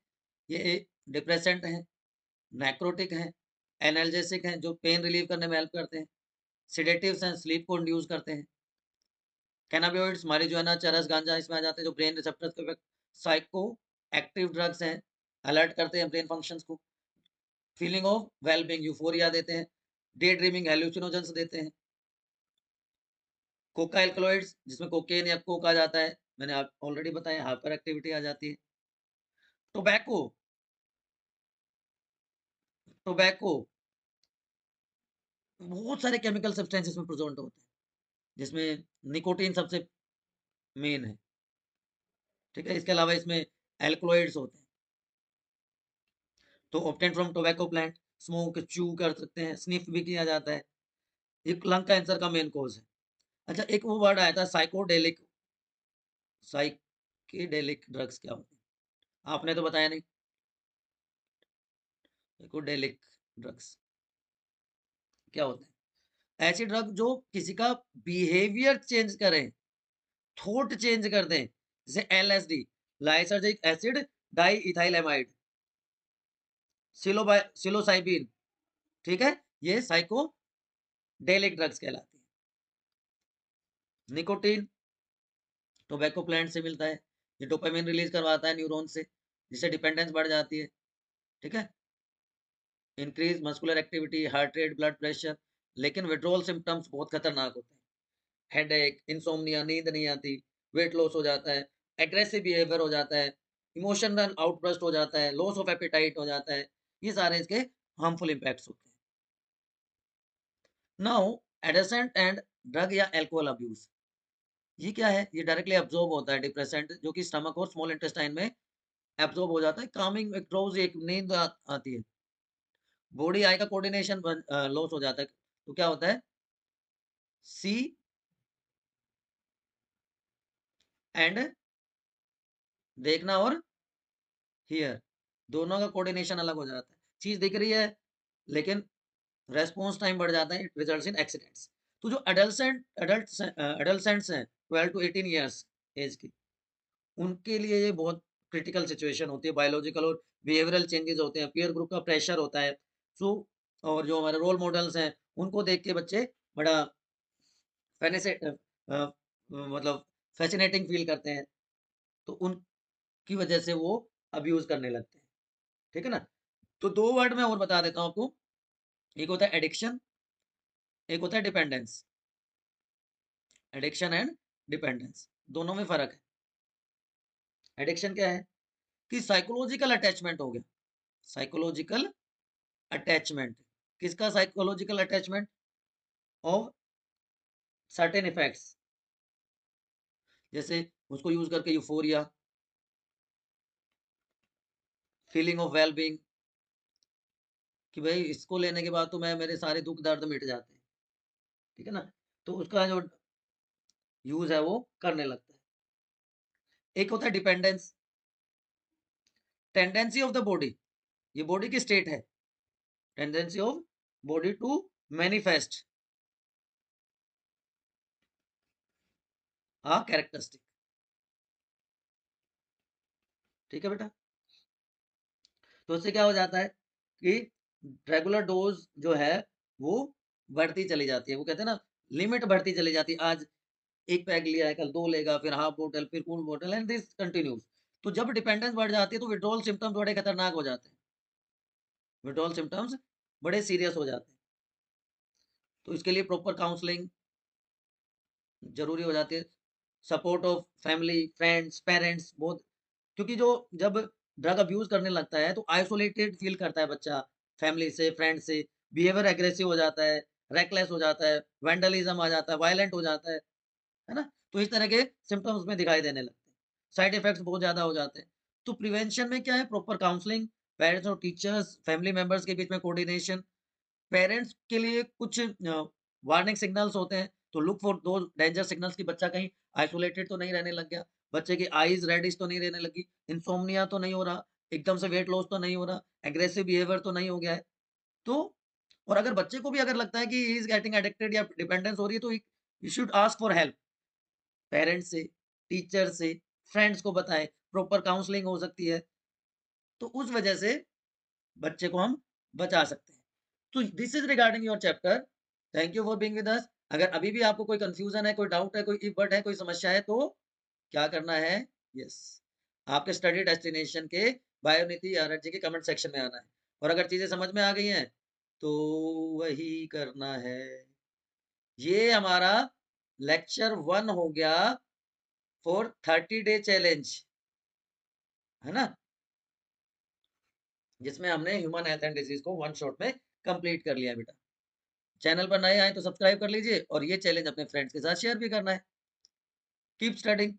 ये डिप्रेसेंट हैं, नैक्रोटिक हैं, एनाल्जेसिक हैं जो पेन रिलीव करने में हेल्प करते हैं, सिडेटिव्स हैं, स्लीप को इंड्यूस करते हैं। कैनाबियोइड्स, मारिजुआना, चरस, गांजा इसमें आ जाते हैं जो ब्रेन रिसेप्टर्स को इफेक्ट। साइको एक्टिव ड्रग्स हैं, अलर्ट करते हैं ब्रेन फंक्शंस को। फीलिंग ऑफ वेलबींग, यूफोरिया देते हैं। डे ड्रीमिंग, हेलुसिनोजेंस देते हैं। कोका एल्कलॉइड्स, जिसमें कोकेन या कोक आ जाता है, मैंने आप ऑलरेडी बताया, हाइपर एक्टिविटी आ जाती है। टोबैको, टोबैको बहुत सारे केमिकल सब्सटेंसेस में प्रेजेंट होते हैं, जिसमें निकोटीन सबसे मेन है। ठीक है, इसके अलावा इसमें एल्कलॉइड्स होते हैं। तो obtain from tobacco plant, smoke, chew कर सकते हैं, स्निफ भी किया जाता है। ये लंग कैंसर का मेन कॉज है। अच्छा, एक वो वर्ड आया था साइकोडेलिक, साइकेडेलिक ड्रग्स क्या होते हैं, आपने तो बताया नहीं। साइकोडेलिक ड्रग्स क्या होते हैं, ऐसी ड्रग जो किसी का बिहेवियर चेंज करें, थॉट चेंज कर दें, जैसे LSD, lysergic acid diethylamide, psilocybin. ठीक है, ये साइकोडेलिक ड्रग्स कहलाती है। निकोटीन टोबैको प्लांट से मिलता है, ये डोपामिन रिलीज करवाता है न्यूरॉन से, जिससे डिपेंडेंस बढ़ जाती है। ठीक है, increase muscular activity, heart rate, blood pressure. लेकिन विड्रॉल सिम्टम्स बहुत खतरनाक होते हैं, हेडेक, इंसोम्निया, नींद नहीं आती, वेट लॉस हो जाता है, एग्रेसिव बिहेवियर हो जाता है, इमोशनल आउटबर्स्ट हो जाता है, लॉस ऑफ एपेटाइट हो जाता है। ये सारे इसके हार्मफुल इम्पैक्ट्स होते हैं। नाउ एडोसेंट एंड ड्रग या अल्कोहल अब्यूज, ये क्या है, ये डायरेक्टली एब्जॉर्ब होता है डिप्रेसेंट, जो कि स्टमक और स्मॉल इंटेस्टाइन में एब्जॉर्ब हो जाता है। कामिंग, एक ड्रोज, एक नींद आती है। बॉडी आई का कोऑर्डिनेशन लॉस हो जाता है। तो क्या होता है, सी एंड देखना और हियर, दोनों का कोऑर्डिनेशन अलग हो जाता है। चीज दिख रही है लेकिन रेस्पॉन्स टाइम बढ़ जाता है, इट रिजल्ट्स इन एक्सीडेंट्स। तो जो एडल्सेंट्स हैं 12 टू 18 ईयर्स एज की, उनके लिए ये बहुत क्रिटिकल सिचुएशन होती है। बायोलॉजिकल और बिहेवियरल चेंजेस होते हैं, पीयर ग्रुप का प्रेशर होता है। सो और जो हमारे रोल मॉडल्स हैं, उनको देख के बच्चे बड़ा फेनेसे मतलब फैसिनेटिंग फील करते हैं, तो उनकी वजह से वो अब्यूज़ करने लगते हैं। ठीक है ना? तो 2 वर्ड मैं और बता देता हूँ आपको, एक होता है एडिक्शन, एक होता है डिपेंडेंस। एडिक्शन एंड डिपेंडेंस, दोनों में फ़र्क है। एडिक्शन क्या है? कि साइकोलॉजिकल अटैचमेंट हो गया। साइकोलॉजिकल अटैचमेंट, किसका psychological attachment? Of certain effects, जैसे उसको यूज करके euphoria, feeling of well being, कि भाई इसको लेने के बाद तो मैं मेरे सारे दुख दर्द मिट जाते हैं। ठीक है ना? तो उसका जो यूज है वो करने लगता है। एक होता है dependence, tendency of the body, ये बॉडी की स्टेट है, tendency of body to manifest a characteristic. ठीक है बेटा? तो उससे क्या हो जाता है कि रेगुलर डोज जो है वो बढ़ती चली जाती है। वो कहते हैं ना, लिमिट बढ़ती चली जाती है। आज 1 पैक लिया है, कल 2 लेगा, फिर हाफ बॉटल, फिर full bottle and this continues. तो जब डिपेंडेंस बढ़ जाती है तो विथड्रॉल सिम्पटम्स बड़े खतरनाक हो जाते हैं। विथड्रॉल सिम्पटम्स बड़े सीरियस हो जाते हैं। तो इसके लिए प्रॉपर काउंसलिंग ज़रूरी हो जाती है। Support of family, friends, parents बहुत, क्योंकि जो जब ड्रग अब्यूज़ करने लगता है तो आइसोलेटेड फ़ील करता है बच्चा, फैमिली से, फ्रेंड से, बिहेवियर एग्रेसिव हो जाता है, रेकलेस हो जाता है, वैंडलिज़्म आ जाता है, वायलेंट हो जाता है ना? तो इस तरह के सिम्पटम्स उसमें दिखाई देने लगते हैं। साइड इफ़ेक्ट्स बहुत ज़्यादा हो जाते हैं। तो प्रिवेंशन में क्या है, प्रॉपर काउंसलिंग, पेरेंट्स और टीचर्स, फैमिली मेंबर्स के बीच में कोऑर्डिनेशन, पेरेंट्स के लिए कुछ वार्निंग सिग्नल्स होते हैं, तो look for those danger signals कि बच्चा कहीं आइसोलेटेड तो नहीं रहने लग गया, बच्चे की आईज़ रेडिश तो नहीं रहने लगी, इनसोम्निया तो नहीं हो रहा, एकदम से वेट लॉस तो नहीं हो रहा, एग्रेसिव बिहेवियर तो नहीं हो गया है। तो और अगर बच्चे को भी अगर लगता है कि ही इज़ गेटिंग एडिक्टेड या डिपेंडेंस हो रही है, तो he should ask for help. Parents से, टीचर से, फ्रेंड्स को बताएँ, प्रॉपर काउंसलिंग हो सकती है। तो उस वजह से बच्चे को हम बचा सकते हैं। तो this is regarding your chapter. Thank you for being with us. अगर अभी भी आपको कोई कन्फ्यूज़न है, कोई डाउट है, कोई इफ बट है, कोई समस्या है, तो क्या करना है? यस, आपके स्टडी डेस्टिनेशन के बायोनिधि आरआरजी के कमेंट सेक्शन में आना है। और अगर चीज़ें समझ में आ गई हैं, तो वही करना है। ये हमारा लेक्चर 1 हो गया फॉर 30 डे चैलेंज, है ना? जिसमें हमने ह्यूमन हेल्थ एंड डिजीज को वन शॉट में कंप्लीट कर लिया बेटा। चैनल पर नए आए तो सब्सक्राइब कर लीजिए और ये चैलेंज अपने फ्रेंड्स के साथ शेयर भी करना है। Keep studying.